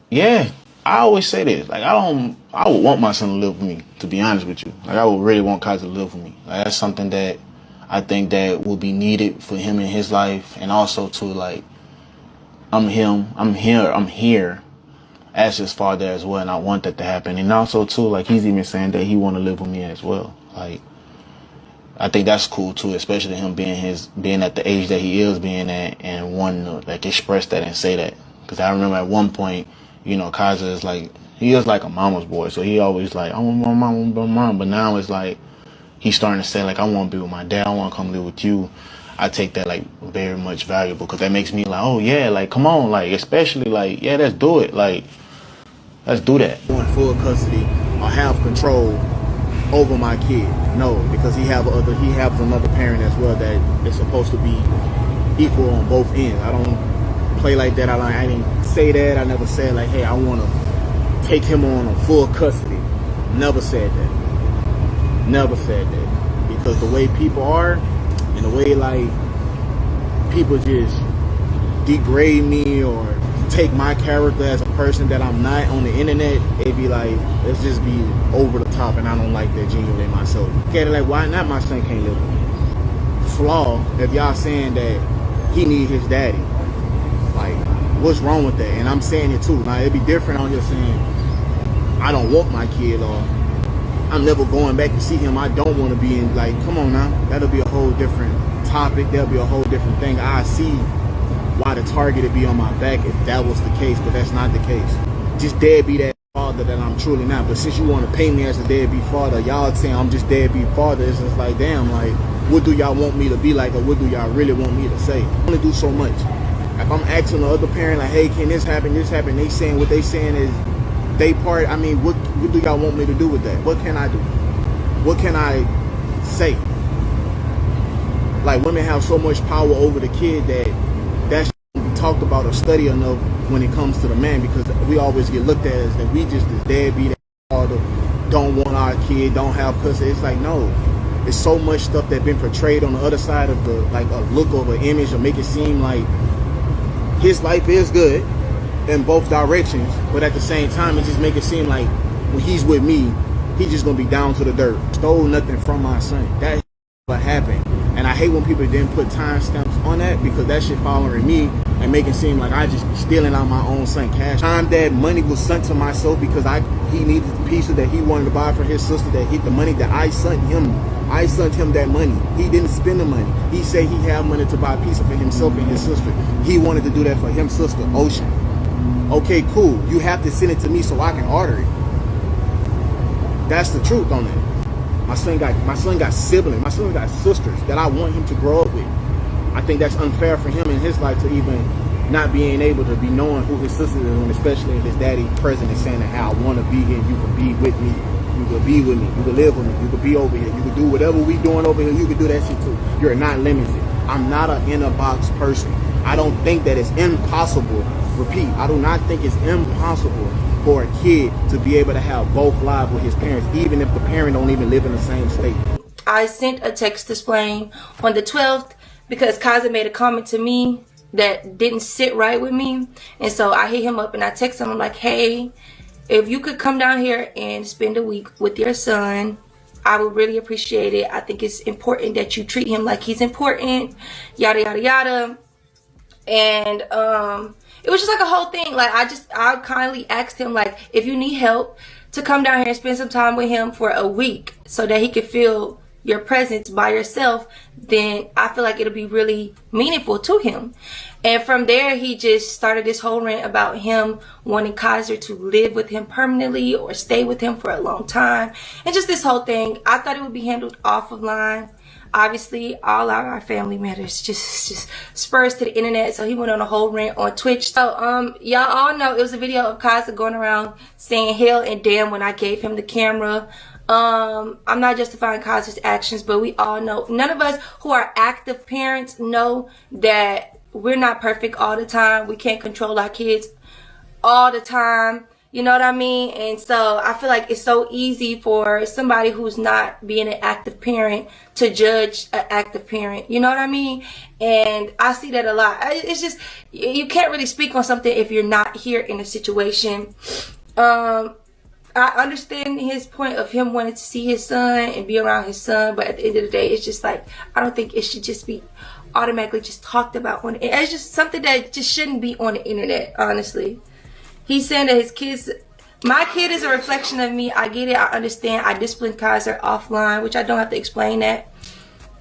Yeah, I always say this. Like, I would want my son to live with me, to be honest with you. Like, I would really want Kaiser to live with me. Like, that's something that I think that will be needed for him in his life. And also, too, like, I'm here as his father as well, and I want that to happen. And also, too, like, he's even saying that he want to live with me as well. Like, I think that's cool too, especially him being at the age that he is being at and wanting to like express that and say that. Because I remember at one point, you know, Kaiser is like, he is like a mama's boy, so he always like, I want my mom, I want my mom. But now it's like he's starting to say like, I want to be with my dad, I want to come live with you. I take that like very much valuable because that makes me like, oh yeah, like come on, like especially like yeah, let's do it, like let's do that. Want full custody or have control over my kid? No, because he has another parent as well that is supposed to be equal on both ends. I don't play like that. I didn't say that. I never said like, hey, I want to take him on full custody. Never said that. Never said that. Because the way people are and the way like people just degrade me or take my character as a person that I'm not on the internet, it'd be like, let's just be over the top, and I don't like that genuinely myself. Okay, like, why not my son can't live with me? Flaw, if y'all saying that he need his daddy. Like, what's wrong with that? And I'm saying it too. Now, it'd be different on just saying, I don't want my kid, or I'm never going back to see him. I don't want to be in, like, come on now. That'll be a whole different topic. That'll be a whole different thing. I see why the target would be on my back if that was the case, but that's not the case. Just deadbeat that father that I'm truly not. But since you want to paint me as a deadbeat father, y'all saying I'm just deadbeat father, it's just like, damn, like, what do y'all want me to be like, or what do y'all really want me to say? I want to do so much. If I'm asking the other parent, like, hey, can this happen, they saying what they saying is they part, I mean, what do y'all want me to do with that? What can I do? What can I say? Like, women have so much power over the kid that shouldn't be talked about or studied enough when it comes to the man, because we always get looked at as that we just as deadbeat father, don't want our kid, don't have custody. It's like, no, there's so much stuff that's been portrayed on the other side of the, like, a look of an image, or make it seem like his life is good in both directions, but at the same time it just make it seem like when he's with me, he's just gonna be down to the dirt. Stole nothing from my son. That's what happened. And I hate when people didn't put timestamps on that, because that shit following me and making it seem like I just be stealing out my own son cash. Time that money was sent to myself because he needed the pizza that he wanted to buy for his sister, that hit the money that I sent him. I sent him that money. He didn't spend the money. He said he had money to buy pizza for himself and his sister. He wanted to do that for his sister, Ocean. Okay, cool. You have to send it to me so I can order it. That's the truth on that. My son got siblings. My son got sisters that I want him to grow up with. I think that's unfair for him in his life to even not being able to be knowing who his sisters is, and especially if his daddy present and saying that, hey, I want to be here. You can be with me. You can be with me. You can live with me. You can be over here. You can do whatever we doing over here. You can do that shit too. You're not limited. I'm not an inner box person. I don't think that it's impossible. Repeat, I do not think it's impossible for a kid to be able to have both lives with his parents, even if the parent don't even live in the same state. I sent a text displaying on the 12th because Kaiser made a comment to me that didn't sit right with me. And so I hit him up and I texted him, I'm like, hey, if you could come down here and spend a week with your son, I would really appreciate it. I think it's important that you treat him like he's important, yada yada yada. And it was just like a whole thing. Like I kindly asked him, like, if you need help, to come down here and spend some time with him for a week so that he could feel your presence by yourself, then I feel like it'll be really meaningful to him. And from there, he just started this whole rant about him wanting Kaiser to live with him permanently or stay with him for a long time. And just this whole thing. I thought it would be handled off of line. Obviously, all our family matters. Just spurs to the internet. So he went on a whole rant on Twitch. So y'all all know it was a video of Kaiser going around saying hell and damn when I gave him the camera. I'm not justifying Kaiser's actions, but we all know, none of us who are active parents know that we're not perfect all the time. We can't control our kids all the time. You know what I mean? And so I feel like it's so easy for somebody who's not being an active parent to judge an active parent. You know what I mean? And I see that a lot. It's just, you can't really speak on something if you're not here in a situation. I understand his point of him wanting to see his son and be around his son, but at the end of the day, it's just like, I don't think it should just be automatically just talked about on it. It's just something that just shouldn't be on the internet, honestly. He's saying that his kids, my kid is a reflection of me. I get it. I understand. I disciplined Kaiser offline, which I don't have to explain that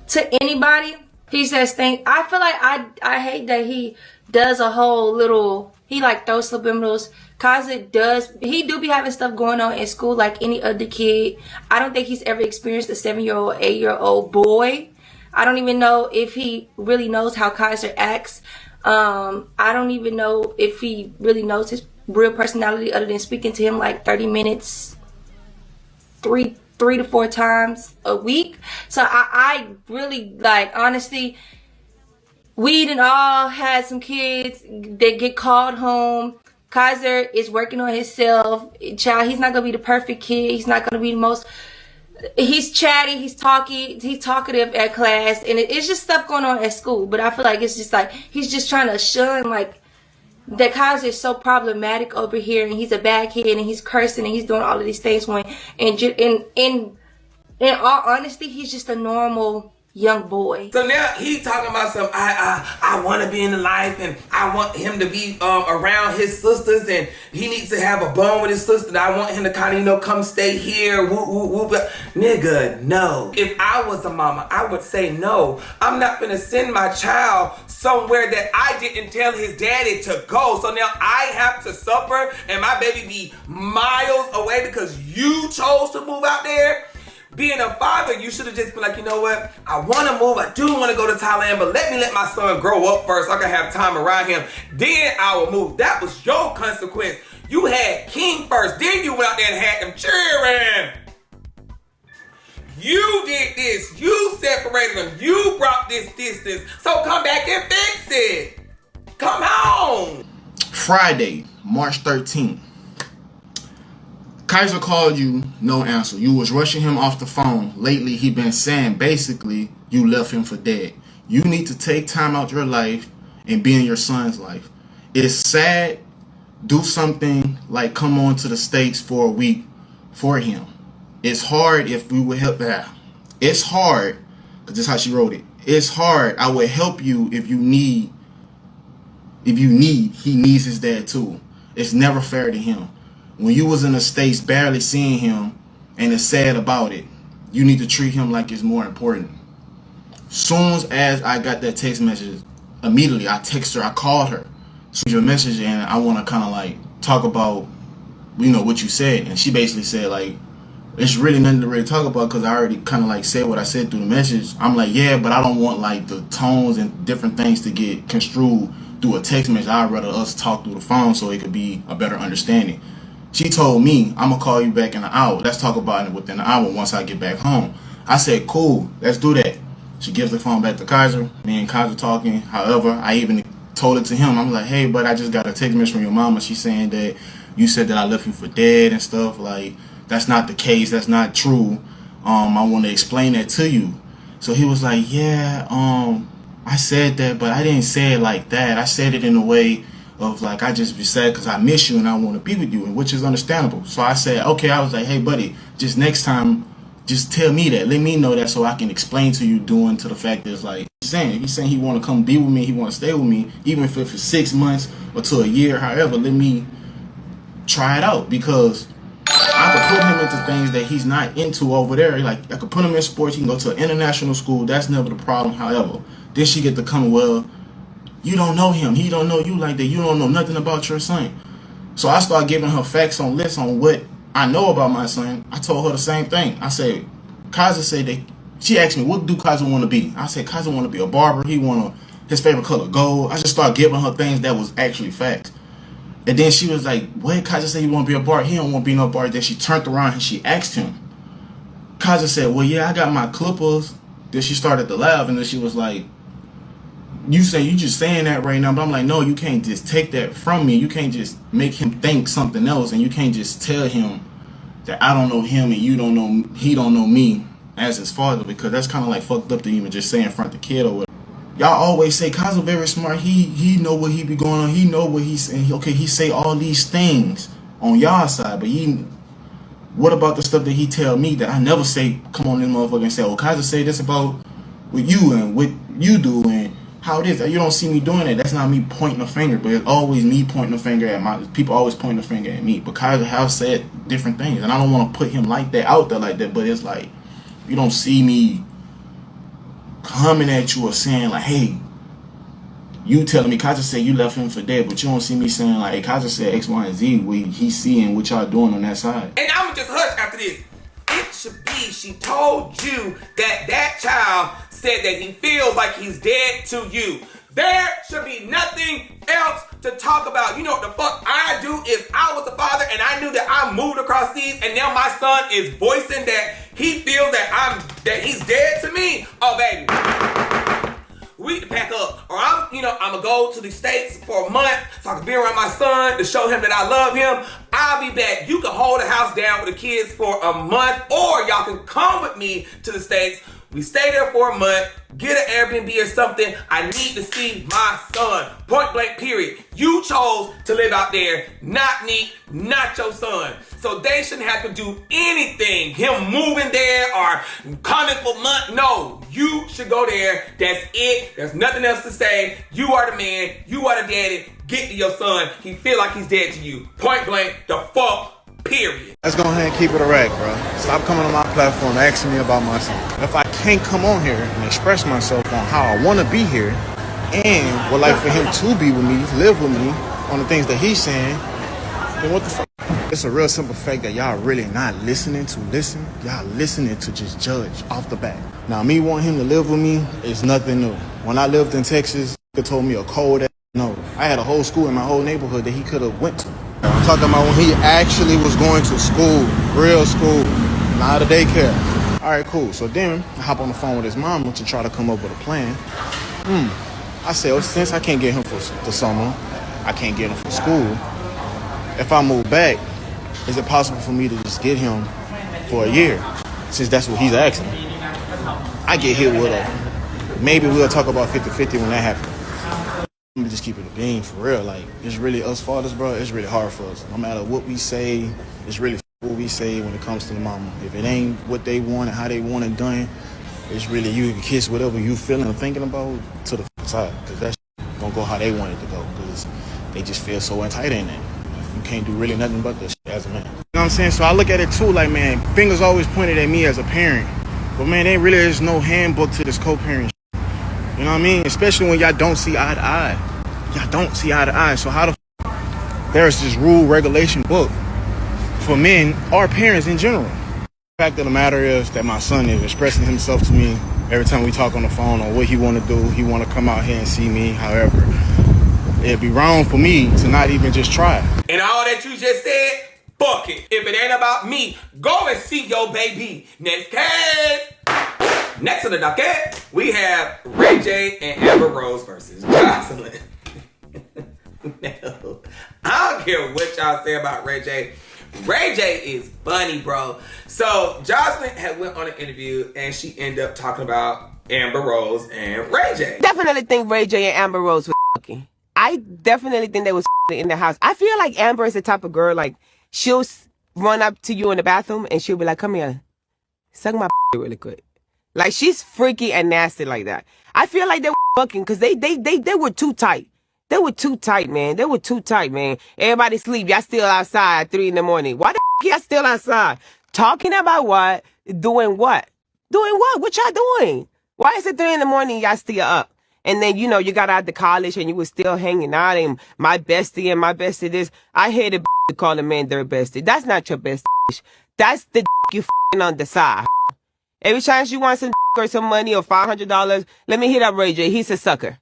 to anybody. He says I feel like I hate that he does a whole little, he like throws subliminals. Kaiser he do be having stuff going on in school like any other kid. I don't think he's ever experienced a 7-year-old, 8-year-old boy. I don't even know if he really knows how Kaiser acts. I don't even know if he really knows his real personality other than speaking to him like 30 minutes, three to 4 times a week. So I really, like, honestly, we done all had some kids that get called home. Kaiser is working on himself. Child, he's not gonna be the perfect kid. He's not gonna be the most, he's chatty, he's talkative at class, and it's just stuff going on at school. But I feel like it's just like he's just trying to shun, like, that Kaiser is so problematic over here, and he's a bad kid, and he's cursing, and he's doing all of these things when, and in all honesty, he's just a normal young boy. So now he talking about some, I want to be in the life, and I want him to be around his sisters, and he needs to have a bond with his sister, and I want him to kind of, you know, come stay here, woo, woo, woo. But nigga, no. If I was a mama, I would say no. I'm not gonna send my child somewhere that I didn't tell his daddy to go. So now I have to suffer, and my baby be miles away because you chose to move out there. Being a father, you should have just been like, you know what? I want to move. I do want to go to Thailand, but let my son grow up first so I can have time around him. Then I will move. That was your consequence. You had King first. Then you went out there and had them cheering. You did this. You separated them. You brought this distance. So come back and fix it. Come home. Friday, March 13th. Kaiser called you, no answer. You was rushing him off the phone. Lately, he been saying basically you left him for dead. You need to take time out your life and be in your son's life. It's sad. Do something like come on to the States for a week for him. It's hard if we would help that. It's hard, because this is how she wrote it. It's hard. I would help you if you need. He needs his dad too. It's never fair to him. When you was in the States barely seeing him and it's sad about it, you need to treat him like it's more important. Soon as I got that text message, immediately I texted her, I called her. Sent your message and I want to kind of like talk about, you know, what you said. And she basically said like, it's really nothing to really talk about because I already kind of like said what I said through the message. I'm like, yeah, but I don't want like the tones and different things to get construed through a text message. I'd rather us talk through the phone so it could be a better understanding. She told me, I'm going to call you back in an hour. Let's talk about it within an hour once I get back home. I said, cool, let's do that. She gives the phone back to Kaiser. Me and Kaiser talking. However, I even told it to him. I'm like, hey, but I just got a text message from your mama. She's saying that you said that I left you for dead and stuff. Like, that's not the case. That's not true. I want to explain that to you. So he was like, yeah, I said that, but I didn't say it like that. I said it in a way of like, I just be sad because I miss you and I want to be with you, which is understandable. So I said, okay, I was like, hey buddy, just next time, just tell me that, let me know that so I can explain to you due to the fact that it's like, he's saying he want to come be with me, he want to stay with me, even if it's for 6 months or to a year, however, let me try it out, because I could put him into things that he's not into over there. Like, I could put him in sports, he can go to an international school, that's never the problem. However, then she get to come, well, you don't know him, he don't know you like that, you don't know nothing about your son. So I started giving her facts on lists on what I know about my son. I told her the same thing. I said, Kaiser said that, she asked me, what do Kaiser want to be? I said, Kaiser want to be a barber, he want his favorite color gold. I just started giving her things that was actually facts. And then she was like, what? Kaiser said he want to be a barber, he don't want to be no barber. Then she turned around and she asked him. Kaiser said, well, yeah, I got my clippers. Then she started to laugh, and then she was like, you just saying that right now, but I'm like, no, you can't just take that from me. You can't just make him think something else, and you can't just tell him that I don't know him and he don't know me as his father, because that's kind of like fucked up to even just say in front of the kid or whatever. Y'all always say Kaiser very smart. He know what he be going on. He know what he's saying. Okay, he say all these things on y'all side, but what about the stuff that he tell me that I never say? Come on, this motherfucker, and say, oh, Kaiser say this about what you and what you do and how it is. You don't see me doing that. That's not me pointing a finger, but it's always me pointing a finger at people. Always pointing a finger at me. But Kaiser have said different things, and I don't want to put him like that out there like that. But it's like, you don't see me coming at you or saying like, hey, you telling me Kaiser said you left him for dead, but you don't see me saying like, hey, Kaiser said X, Y, and Z. He's seeing what y'all doing on that side. And I'ma just hush after this. It should be she told you that child said that he feels like he's dead to you. There should be nothing else to talk about. You know what the fuck I do if I was a father and I knew that I moved across seas and now my son is voicing that he feels that he's dead to me. Oh baby, we need to pack up, or I'm gonna go to the States for a month so I can be around my son to show him that I love him. I'll be back. You can hold the house down with the kids for a month, or y'all can come with me to the States. We stay there for a month, get an Airbnb or something. I need to see my son. Point blank, period. You chose to live out there, not me, not your son. So they shouldn't have to do anything. Him moving there or coming for months. No, you should go there. That's it. There's nothing else to say. You are the man. You are the daddy. Get to your son. He feel like he's dead to you. Point blank, the fuck. Period. Let's go ahead and keep it a rag, bro. Stop coming on my platform asking me about my son. If I can't come on here and express myself on how I want to be here and would like for him to be with me, live with me on the things that he's saying, then what the fuck? It's a real simple fact that y'all really not listening to listen. Y'all listening to just judge off the bat. Now, me wanting him to live with me is nothing new. When I lived in Texas, he told me a cold ass no. I had a whole school in my whole neighborhood that he could have went to. I'm talking about when he actually was going to school, real school, not a daycare. All right, cool. So then I hop on the phone with his mom to try to come up with a plan. I said, well, since I can't get him for the summer, I can't get him for school. If I move back, is it possible for me to just get him for a year? Since that's what he's asking. I get hit with a, maybe we'll talk about 50-50 when that happens. Let me just keep it a bean for real. Like, it's really us fathers, bro. It's really hard for us. No matter what we say, it's really what we say when it comes to the mama. If it ain't what they want and how they want it done, it's really you can kiss whatever you feeling or thinking about to the side. Because that's gonna go how they want it to go. Because they just feel so entitled in it. You can't do really nothing but this as a man. You know what I'm saying? So I look at it too, like, man, fingers always pointed at me as a parent. But man, there really is no handbook to this co-parent. You know what I mean? Especially when y'all don't see eye to eye. Y'all don't see eye to eye. So how the there's this rule regulation book for men or parents in general. The fact of the matter is that my son is expressing himself to me every time we talk on the phone on what he want to do. He want to come out here and see me. However, it'd be wrong for me to not even just try. And all that you just said, fuck it. If it ain't about me, go and see your baby. Next case. Next on the docket, we have RayJ and Amber Rose versus Joseline. No, I don't care what y'all say about RayJ. RayJ is funny, bro. So Joseline had went on an interview and she ended up talking about Amber Rose and RayJ. Definitely think RayJ and Amber Rose were fucking. I definitely think they was in the house. I feel like Amber is the type of girl, like, she'll run up to you in the bathroom and she'll be like, come here, suck my really quick. Like, she's freaky and nasty like that. I feel like they were fucking because they were too tight. They were too tight, man. They were too tight, man. Everybody sleep. Y'all still outside at 3 in the morning. Why the y'all still outside? Talking about what? Doing what? Doing what? What y'all doing? Why is it 3 in the morning y'all still up? And then, you know, you got out to college and you was still hanging out and my bestie and my bestie this. I hated to call a man their bestie. That's not your bestie. That's the you on the side. Every chance you want some or some money or $500, let me hit up RayJ. He's a sucker.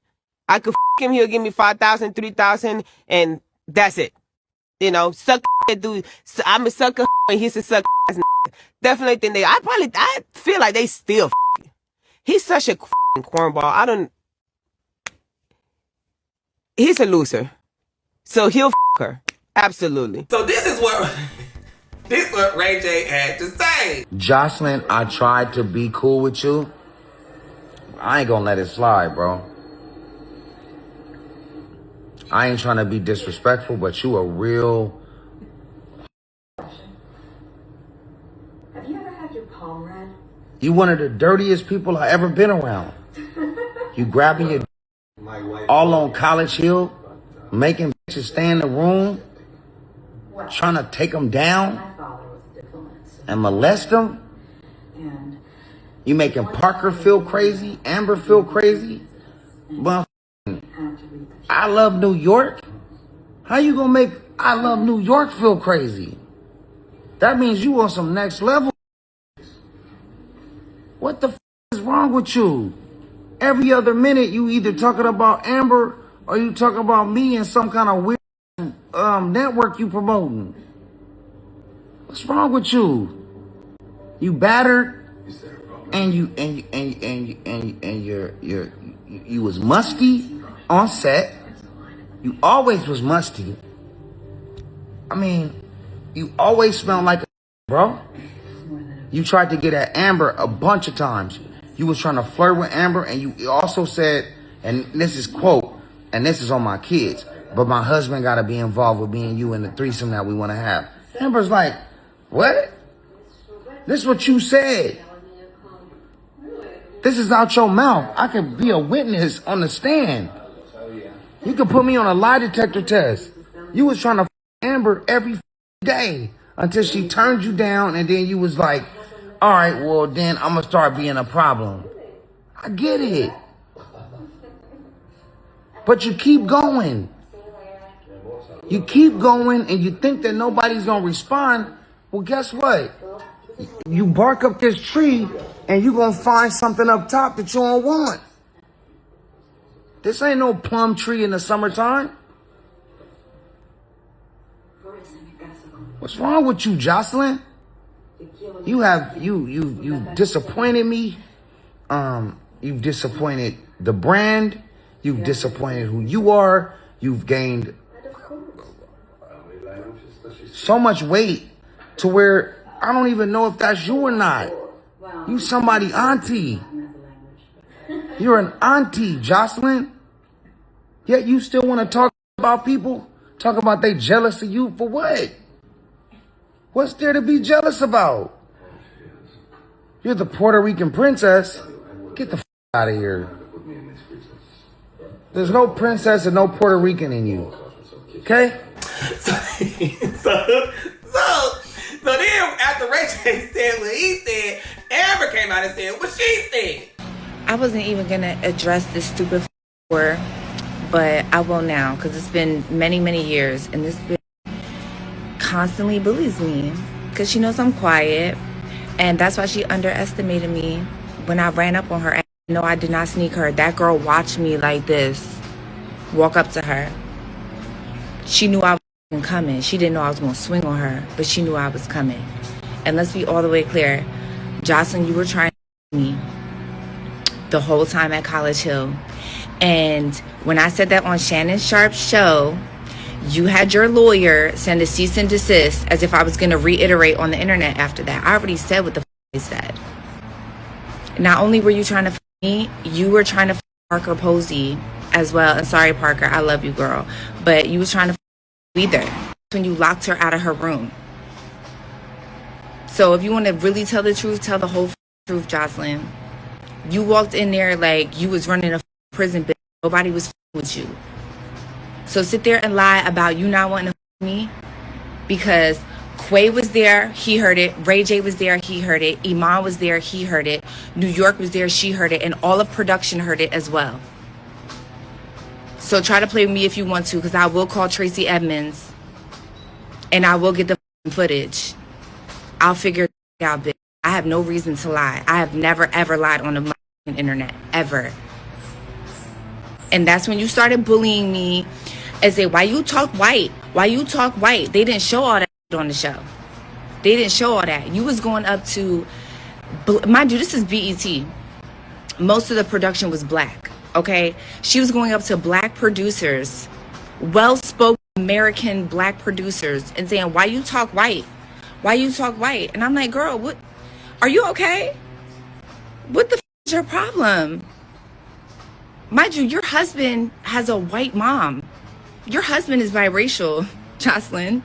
I could him, he'll give me 5,000, 3,000, and that's it. You know, sucker dude. I'm a sucker and he's a sucker. Definitely think I feel like they still he's such a cornball. He's a loser. So he'll her. Absolutely. So this is what RayJ had to say. Joseline, I tried to be cool with you. I ain't gonna let it slide, bro. I ain't trying to be disrespectful, but you a real... Have you ever had your palm read? You one of the dirtiest people I ever been around. You grabbing your all on College Hill, making bitches stay in the room, trying to take them down and molest them. You making Parker feel crazy, Amber feel crazy. But I love New York. How you gonna make I love New York feel crazy? That means you on some next level. What the is wrong with you? Every other minute you either talking about Amber or you talking about me in some kind of weird network you promoting. What's wrong with you? You battered and you was musty on set. You always was musty. I mean, you always smell like a bro. You tried to get at Amber a bunch of times. You was trying to flirt with Amber, and you also said, and this is quote, and this is on my kids, but my husband got to be involved with me and you in the threesome that we want to have. Amber's like, what? This is what you said. This is out your mouth. I could be a witness on the stand. You could put me on a lie detector test. You was trying to Amber every day until she turned you down, and then you was like, all right, well, then I'm going to start being a problem. I get it. But you keep going. You keep going, and you think that nobody's going to respond. Well, guess what? You bark up this tree, and you're going to find something up top that you don't want. This ain't no plum tree in the summertime. What's wrong with you, Joseline? You disappointed me. You've disappointed the brand. You've disappointed who you are. You've gained so much weight to where I don't even know if that's you or not. You somebody auntie. You're an auntie, Joseline. Yet you still want to talk about people? Talk about they jealous of you for what? What's there to be jealous about? You're the Puerto Rican princess. Get the out of here. There's no princess and no Puerto Rican in you. Okay? So then after RayJ said what he said, Amber came out and said what she said. I wasn't even gonna address this stupid word, but I will now because it's been many, many years, and this bitch constantly bullies me because she knows I'm quiet, and that's why she underestimated me when I ran up on her. No, I did not sneak her. That girl watched me like this, walk up to her. She knew I was coming. She didn't know I was going to swing on her, but she knew I was coming. And let's be all the way clear. Joseline, you were trying to me the whole time at College Hill. And when I said that on Shannon Sharp's show, you had your lawyer send a cease and desist as if I was going to reiterate on the internet after that. I already said what the I said. Not only were you trying to me, you were trying to Parker Posey as well. And sorry, Parker, I love you, girl. But you was trying to either when you locked her out of her room. So if you want to really tell the truth, tell the whole truth, Joseline. You walked in there like you was running a prison, bitch. Nobody was with you. So sit there and lie about you not wanting to me, because Quay was there, he heard it. RayJ was there, he heard it. Iman was there, he heard it. New York was there, she heard it. And all of production heard it as well. So try to play with me if you want to, because I will call Tracy Edmonds and I will get the footage. I'll figure it out, bitch. I have no reason to lie. I have never, ever lied on the internet, ever. And that's when you started bullying me and say, why you talk white? Why you talk white? They didn't show all that on the show. They didn't show all that. You was going up to, mind you, this is BET. Most of the production was black, okay? She was going up to black producers, well-spoken American black producers, and saying, why you talk white? Why you talk white? And I'm like, girl, what? Are you okay? What the is your problem? Mind you, your husband has a white mom. Your husband is biracial, Joseline.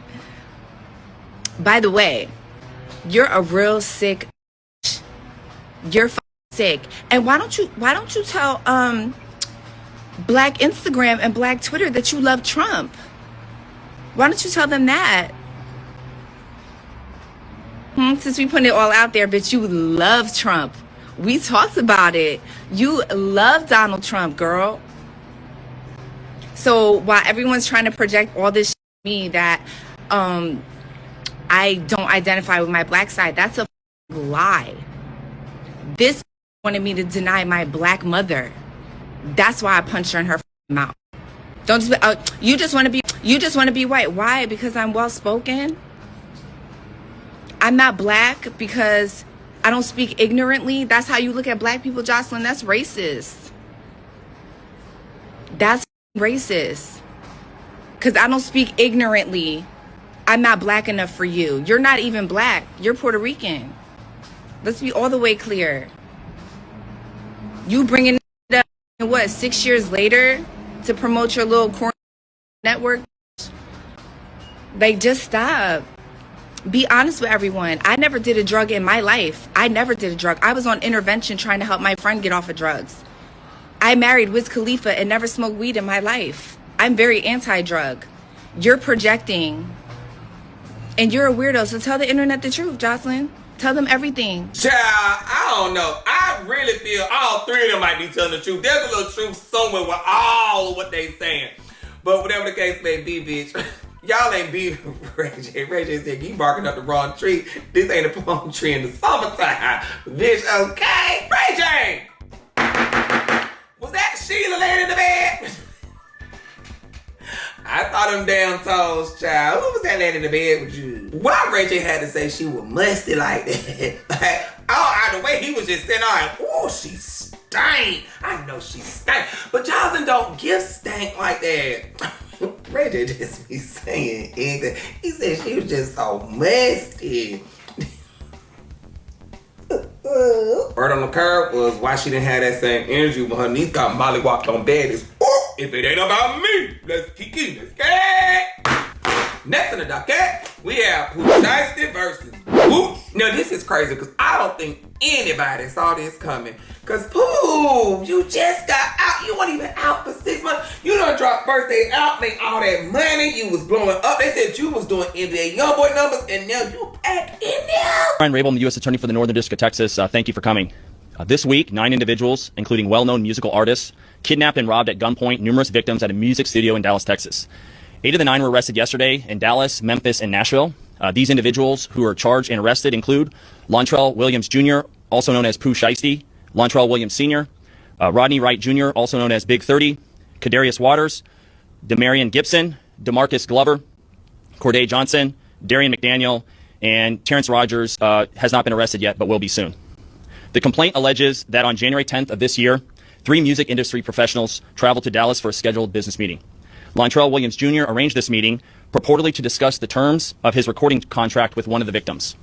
By the way, you're a real sick. You're sick. And why don't you tell Black Instagram and Black Twitter that you love Trump? Why don't you tell them that? Since we put it all out there, bitch, you love Trump. We talked about it. You love Donald Trump, girl. So while everyone's trying to project all this shit to me that I don't identify with my black side, that's a lie. This wanted me to deny my black mother. That's why I punched her in her mouth. Don't just you just want to be white. Why? Because I'm well spoken. I'm not black because I don't speak ignorantly. That's how you look at black people, Joseline. That's racist. That's racist. Because I don't speak ignorantly. I'm not black enough for you. You're not even black. You're Puerto Rican. Let's be all the way clear. You bringing it up, what, 6 years later to promote your little corner network? Like, just stop. Be honest with everyone. I never did a drug in my life. I never did a drug. I was on intervention trying to help my friend get off of drugs. I married Wiz Khalifa and never smoked weed in my life. I'm very anti-drug. You're projecting. And you're a weirdo. So tell the internet the truth, Joseline. Tell them everything. Child, I don't know. I really feel all three of them might be telling the truth. There's a little truth somewhere with all of what they saying. But whatever the case may be, bitch. Y'all ain't beat RayJ. RayJ said, you barking up the wrong tree. This ain't a plum tree in the summertime. Bitch, okay. RayJ! Was that Sheila laying in the bed? I saw them damn toes, child. Who was that laying in the bed with you? Why RayJ had to say she was musty like that? Like, the way he was just sitting on, oh, she stank. I know she stank. But Joseline don't give stank like that. RayJ just be saying anything. He said she was just so musty. Word on the curb was why she didn't have that same energy when her niece got mollywopped on baddies. If it ain't about me, let's kiki, let's get. Next in the docket, we have PoohShiesty versus Pooh. Now this is crazy because I don't think anybody saw this coming. Cause Pooh, you just got out. You weren't even out for 6 months. You done dropped first day out, made all that money. You was blowing up. They said you was doing NBA YoungBoy numbers, and now you back in there. Ryan Rabel, I'm the U.S. Attorney for the Northern District of Texas. Thank you for coming. This week, 9 individuals, including well-known musical artists, kidnapped and robbed at gunpoint numerous victims at a music studio in Dallas, Texas. 8 of the 9 were arrested yesterday in Dallas, Memphis, and Nashville. These individuals who are charged and arrested include Lontrell Williams Jr., also known as PoohShiesty, Lontrell Williams Sr., Rodney Wright Jr., also known as Big 30, Kadarius Waters, Demarion Gibson, DeMarcus Glover, Corday Johnson, Darian McDaniel, and Terrence Rogers has not been arrested yet, but will be soon. The complaint alleges that on January 10th of this year, 3 music industry professionals traveled to Dallas for a scheduled business meeting. Lontrell Williams Jr. arranged this meeting purportedly to discuss the terms of his recording contract with one of the victims.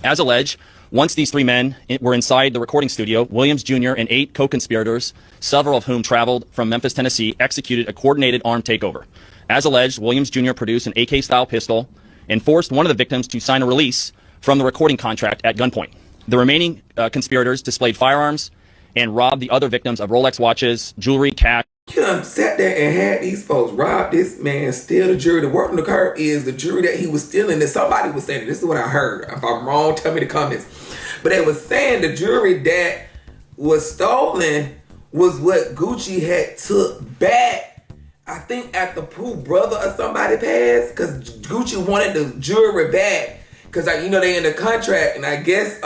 As alleged, Once these 3 men were inside the recording studio, Williams Jr. and 8 co-conspirators, several of whom traveled from Memphis, Tennessee, executed a coordinated armed takeover. As alleged, Williams Jr. produced an AK-style pistol and forced one of the victims to sign a release from the recording contract at gunpoint. The remaining conspirators displayed firearms and robbed the other victims of Rolex watches, jewelry, cash. You done sat there and had these folks rob this man, steal the jewelry. The word on the curb is the jewelry that he was stealing, that somebody was saying, this is what I heard. If I'm wrong, tell me in the comments. But they was saying the jewelry that was stolen was what Gucci had took back, I think at the Pooh brother or somebody passed, because Gucci wanted the jewelry back. Because, you know, they in the contract, and I guess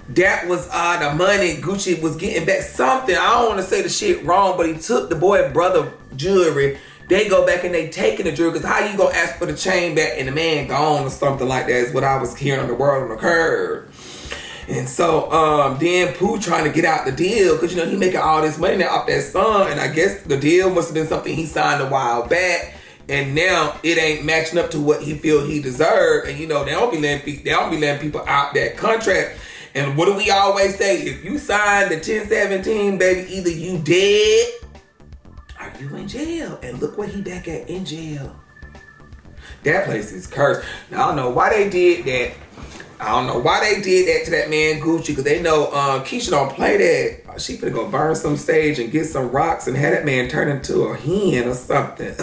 that was the money Gucci was getting back. Something, I don't want to say the shit wrong, but he took the boy brother jewelry. They go back and they taking the jewelry, because how you gonna ask for the chain back and the man gone or something like that is what I was hearing on the word on the curb. And so then Pooh trying to get out the deal, because you know he making all this money now off that song, and I guess the deal must have been something he signed a while back, and now it ain't matching up to what he feel he deserved. And you know they don't be letting people out that contract. And what do we always say? If you sign the 1017, baby, either you dead or you in jail. And look what he back at in jail. That place is cursed. Now, I don't know why they did that. I don't know why they did that to that man Gucci, because they know Keisha don't play that. She finna go burn some stage and get some rocks and have that man turn into a hen or something.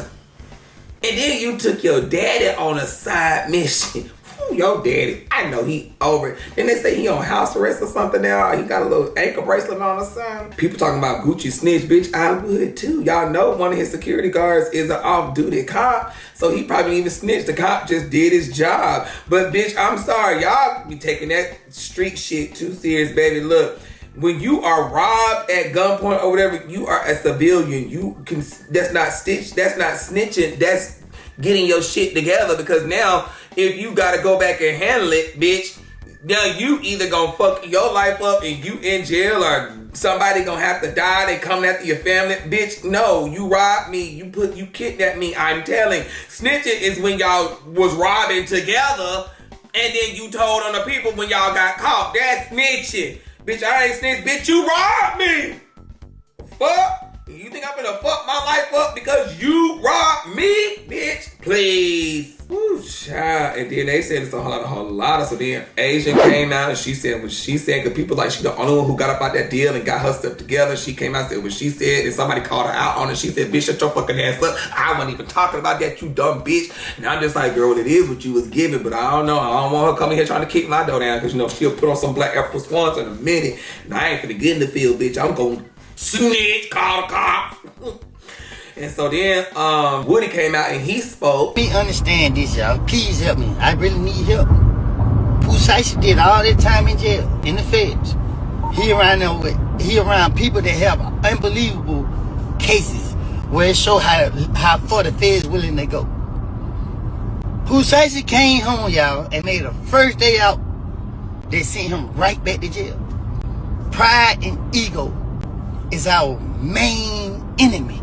And then you took your daddy on a side mission. Ooh, your daddy, I know he over it. Then they say he on house arrest or something now. He got a little ankle bracelet on or something. People talking about Gucci snitch, bitch. I would too. Y'all know one of his security guards is an off-duty cop, so he probably even snitched. The cop just did his job. But bitch, I'm sorry. Y'all be taking that street shit too serious, baby. Look, when you are robbed at gunpoint or whatever, you are a civilian. You can. That's not snitching. That's getting your shit together, because now if you gotta go back and handle it, bitch, now you either gonna fuck your life up and you in jail, or somebody gonna have to die, they coming after your family. Bitch, no, you robbed me, you kidnapped me. I'm telling, snitching is when y'all was robbing together and then you told on the people when y'all got caught. That's snitching. Bitch, I ain't snitch, bitch, you robbed me. Fuck. You think I'm gonna fuck my life up because you robbed me? Bitch, please. Woo, child. And then they said it's a whole lot of. So then Asian came out and she said what she said, because people like she the only one who got up out that deal and got her stuff together. She came out and said what she said, and somebody called her out on it. She said, bitch, shut your fucking ass up. I wasn't even talking about that, you dumb bitch. And I'm just like, girl, it is what you was giving, but I don't know. I don't want her coming here trying to kick my door down, because you know she'll put on some black Air Force Ones in a minute. And I ain't finna get in the field, bitch. I'm going snitch, call the cops. And so then Woody came out and he spoke. Let me understand this, y'all. Please help me. I really need help. PoohShiesty did all that time in jail, in the feds. He around people that have unbelievable cases where it show how far the feds willing to go. PoohShiesty came home, y'all, and made the first day out, they sent him right back to jail. Pride and ego is our main enemy.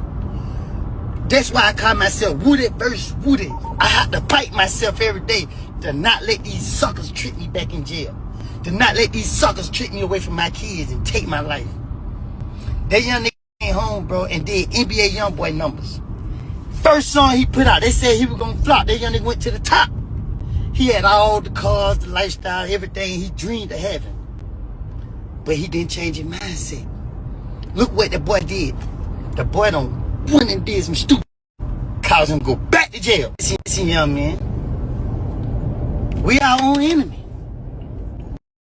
That's why I call myself Woody versus Woody. I have to fight myself every day to not let these suckers trick me back in jail. To not let these suckers trick me away from my kids and take my life. That young nigga came home, bro, and did NBA YoungBoy numbers. First song he put out, they said he was gonna flop. That young nigga went to the top. He had all the cars, the lifestyle, everything he dreamed of having. But he didn't change his mindset. Look what the boy did. The boy done went and did some stupid, cause him go back to jail. See, young man, we our own enemy.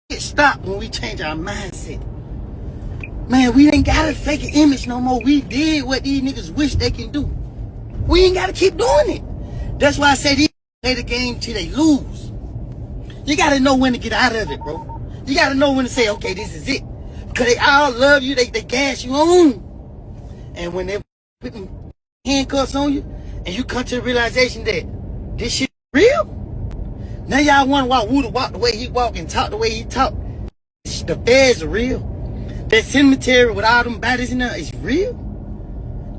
It stop when we change our mindset. Man, we ain't gotta fake an image no more. We did what these niggas wish they can do. We ain't gotta keep doing it. That's why I say these play the game till they lose. You gotta know when to get out of it, bro. You gotta know when to say, okay, this is it. Because they all love you, they gas you on. And when they putting handcuffs on you, and you come to the realization that this shit real, now y'all want to walk the way he walk and talk the way he talk. The feds are real. That cemetery with all them bodies in there is real.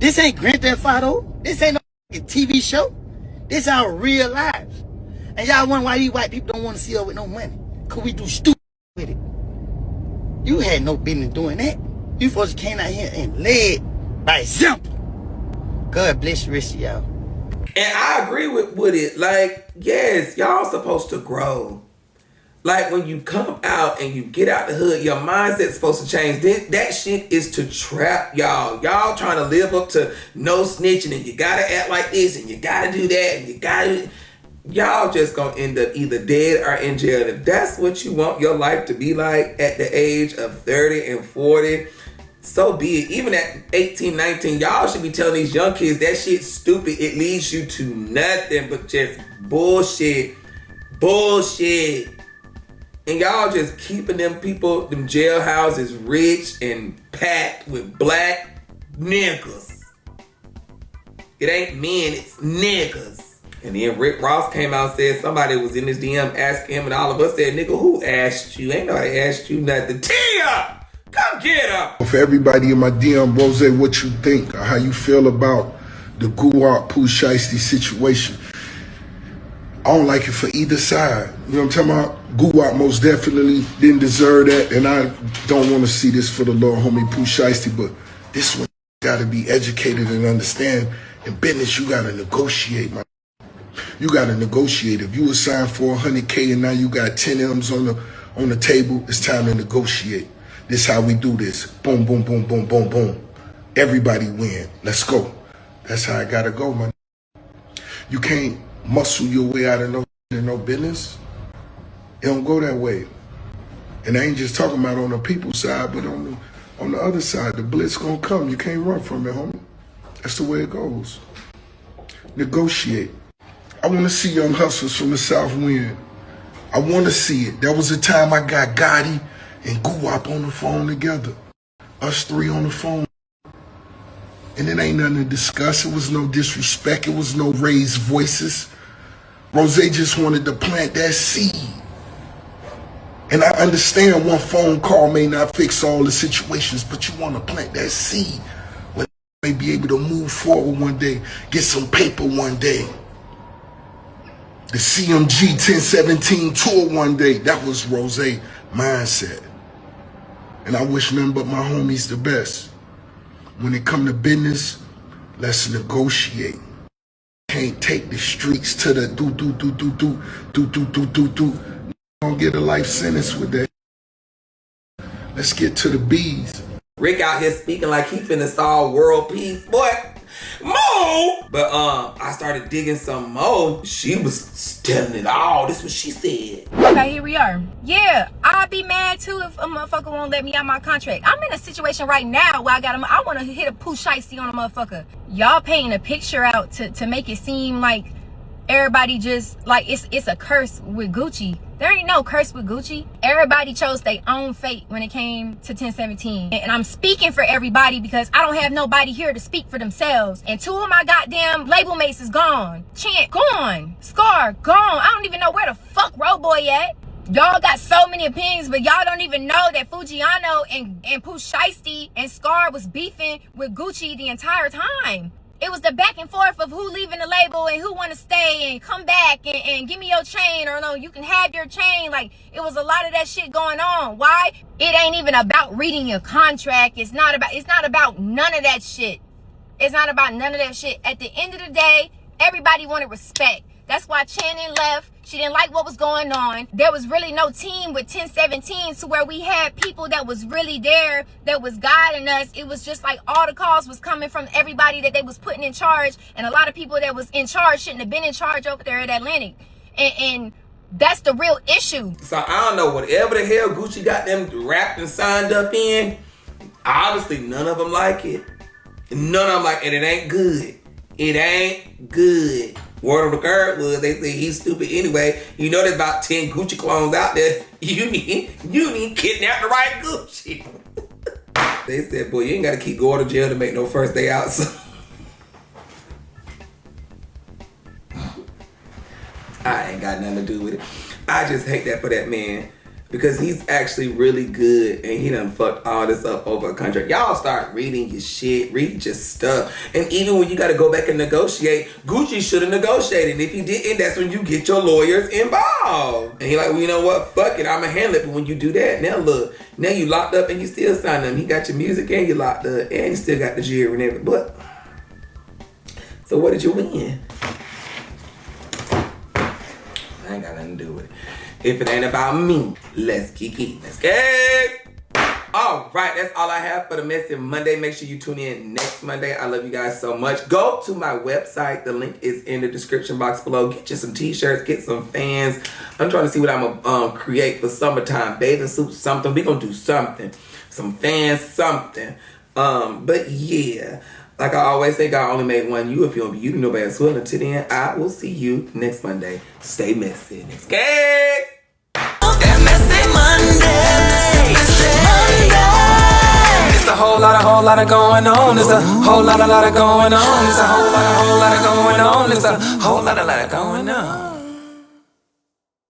This ain't Grand Theft Auto. This ain't no TV show. This our real lives. And y'all wonder why these white people don't want to see us with no money. Cause we do stupid with it. You had no business doing that. You supposed to came out here and led by example. God bless the rest of y'all. And I agree with it. Like, yes, y'all supposed to grow. Like, when you come out and you get out the hood, your mindset's supposed to change. That shit is to trap y'all. Y'all trying to live up to no snitching, and you gotta act like this, and you gotta do that, and you gotta... Y'all just gonna end up either dead or in jail. If that's what you want your life to be like at the age of 30 and 40, so be it. Even at 18, 19, y'all should be telling these young kids that shit's stupid. It leads you to nothing but just bullshit. Bullshit. And y'all just keeping them people, them jailhouses rich and packed with black niggas. It ain't men, it's niggas. And then Rick Ross came out and said somebody was in his DM asking him, and all of us said, nigga, who asked you? Ain't nobody asked you nothing. Tia! Come get her! For everybody in my DM, Rose, what you think or how you feel about the Guwap PoohShiesty situation. I don't like it for either side. You know what I'm talking about? Guwap most definitely didn't deserve that, and I don't want to see this for the little homie PoohShiesty, but this one gotta be educated and understand. In business, you gotta negotiate, man. You gotta negotiate. If you were signed for 100K and now you got 10 M's on the table, it's time to negotiate. This how we do this. Boom, boom, boom, boom, boom, boom. Everybody win. Let's go. That's how I gotta go, man. You can't muscle your way out of no business. It don't go that way. And I ain't just talking about on the people's side, but on the other side, the blitz gonna come. You can't run from it, homie. That's the way it goes. Negotiate. I want to see young hustlers from the South win. I want to see it. There was a time I got Gotti and Guwap on the phone together. Us three on the phone. And it ain't nothing to discuss. It was no disrespect. It was no raised voices. Rose just wanted to plant that seed. And I understand one phone call may not fix all the situations, but you want to plant that seed where they may be able to move forward one day, get some paper one day. The CMG 1017 tour one day, that was Rose mindset. And I wish nothing but my homies the best. When it come to business, let's negotiate. Can't take the streets to the do. Don't get a life sentence with that. Let's get to the B's. Rick out here speaking like he finna solve world peace, boy. Mo! But I started digging some more. She was telling it all. This is what she said. Okay, here we are. Yeah, I'd be mad too if a motherfucker won't let me out my contract. I'm in a situation right now where I want to hit a PoohShiesty on a motherfucker. Y'all painting a picture out to make it seem like everybody just like it's a curse with Gucci. There ain't no curse with Gucci. Everybody chose their own fate when it came to 1017. And I'm speaking for everybody because I don't have nobody here to speak for themselves. And two of my goddamn label mates is gone. Chant, gone. Scar, gone. I don't even know where the fuck Roboy at. Y'all got so many opinions, but y'all don't even know that Fujiano and PoohShiesty and Scar was beefing with Gucci the entire time. It was the back and forth of who leaving the label and who want to stay and come back and give me your chain, or no, you can have your chain. Like, it was a lot of that shit going on. Why? It ain't even about reading your contract. It's not about none of that shit. It's not about none of that shit. At the end of the day, everybody wanted respect. That's why Channing left. She didn't like what was going on. There was really no team with 1017 to where we had people that was really there, that was guiding us. It was just like all the calls was coming from everybody that they was putting in charge. And a lot of people that was in charge shouldn't have been in charge over there at Atlantic. And that's the real issue. So I don't know, whatever the hell Gucci got them wrapped and signed up in, obviously none of them like it. None of them like it. And it ain't good. It ain't good. Word of the curve was they say he's stupid anyway. You know there's about 10 Gucci clones out there. You need kidnap the right Gucci. They said, boy, you ain't gotta keep going to jail to make no first day out. So I ain't got nothing to do with it. I just hate that for that man. because he's actually really good and he done fucked all this up over a contract. Y'all start reading your shit, read your stuff. And even when you got to go back and negotiate, Gucci should have negotiated. And if he didn't, that's when you get your lawyers involved. And he like, well, you know what? Fuck it, I'ma handle it. But when you do that, now look, now you locked up and you still signing him. He got your music and you locked up and you still got the jewelry and everything. But so what did you win? I ain't got nothing to do with it. If it ain't about me, let's kick it. Let's get. All right, that's all I have for the Messy Monday. Make sure you tune in next Monday. I love you guys so much. Go to my website. The link is in the description box below. Get you some t-shirts, get some fans. I'm trying to see what I'm gonna create for summertime. Bathing suits, something. We gonna do something. Some fans, something. But yeah. Like I always say, God only made one you. If you don't be you, nobody else will. Until then, I will see you next Monday. Stay messy. Next game. That Messy Monday. It's a whole lot of going on. It's a whole lot of going on. It's a whole lot of going on. It's a whole lot of going on.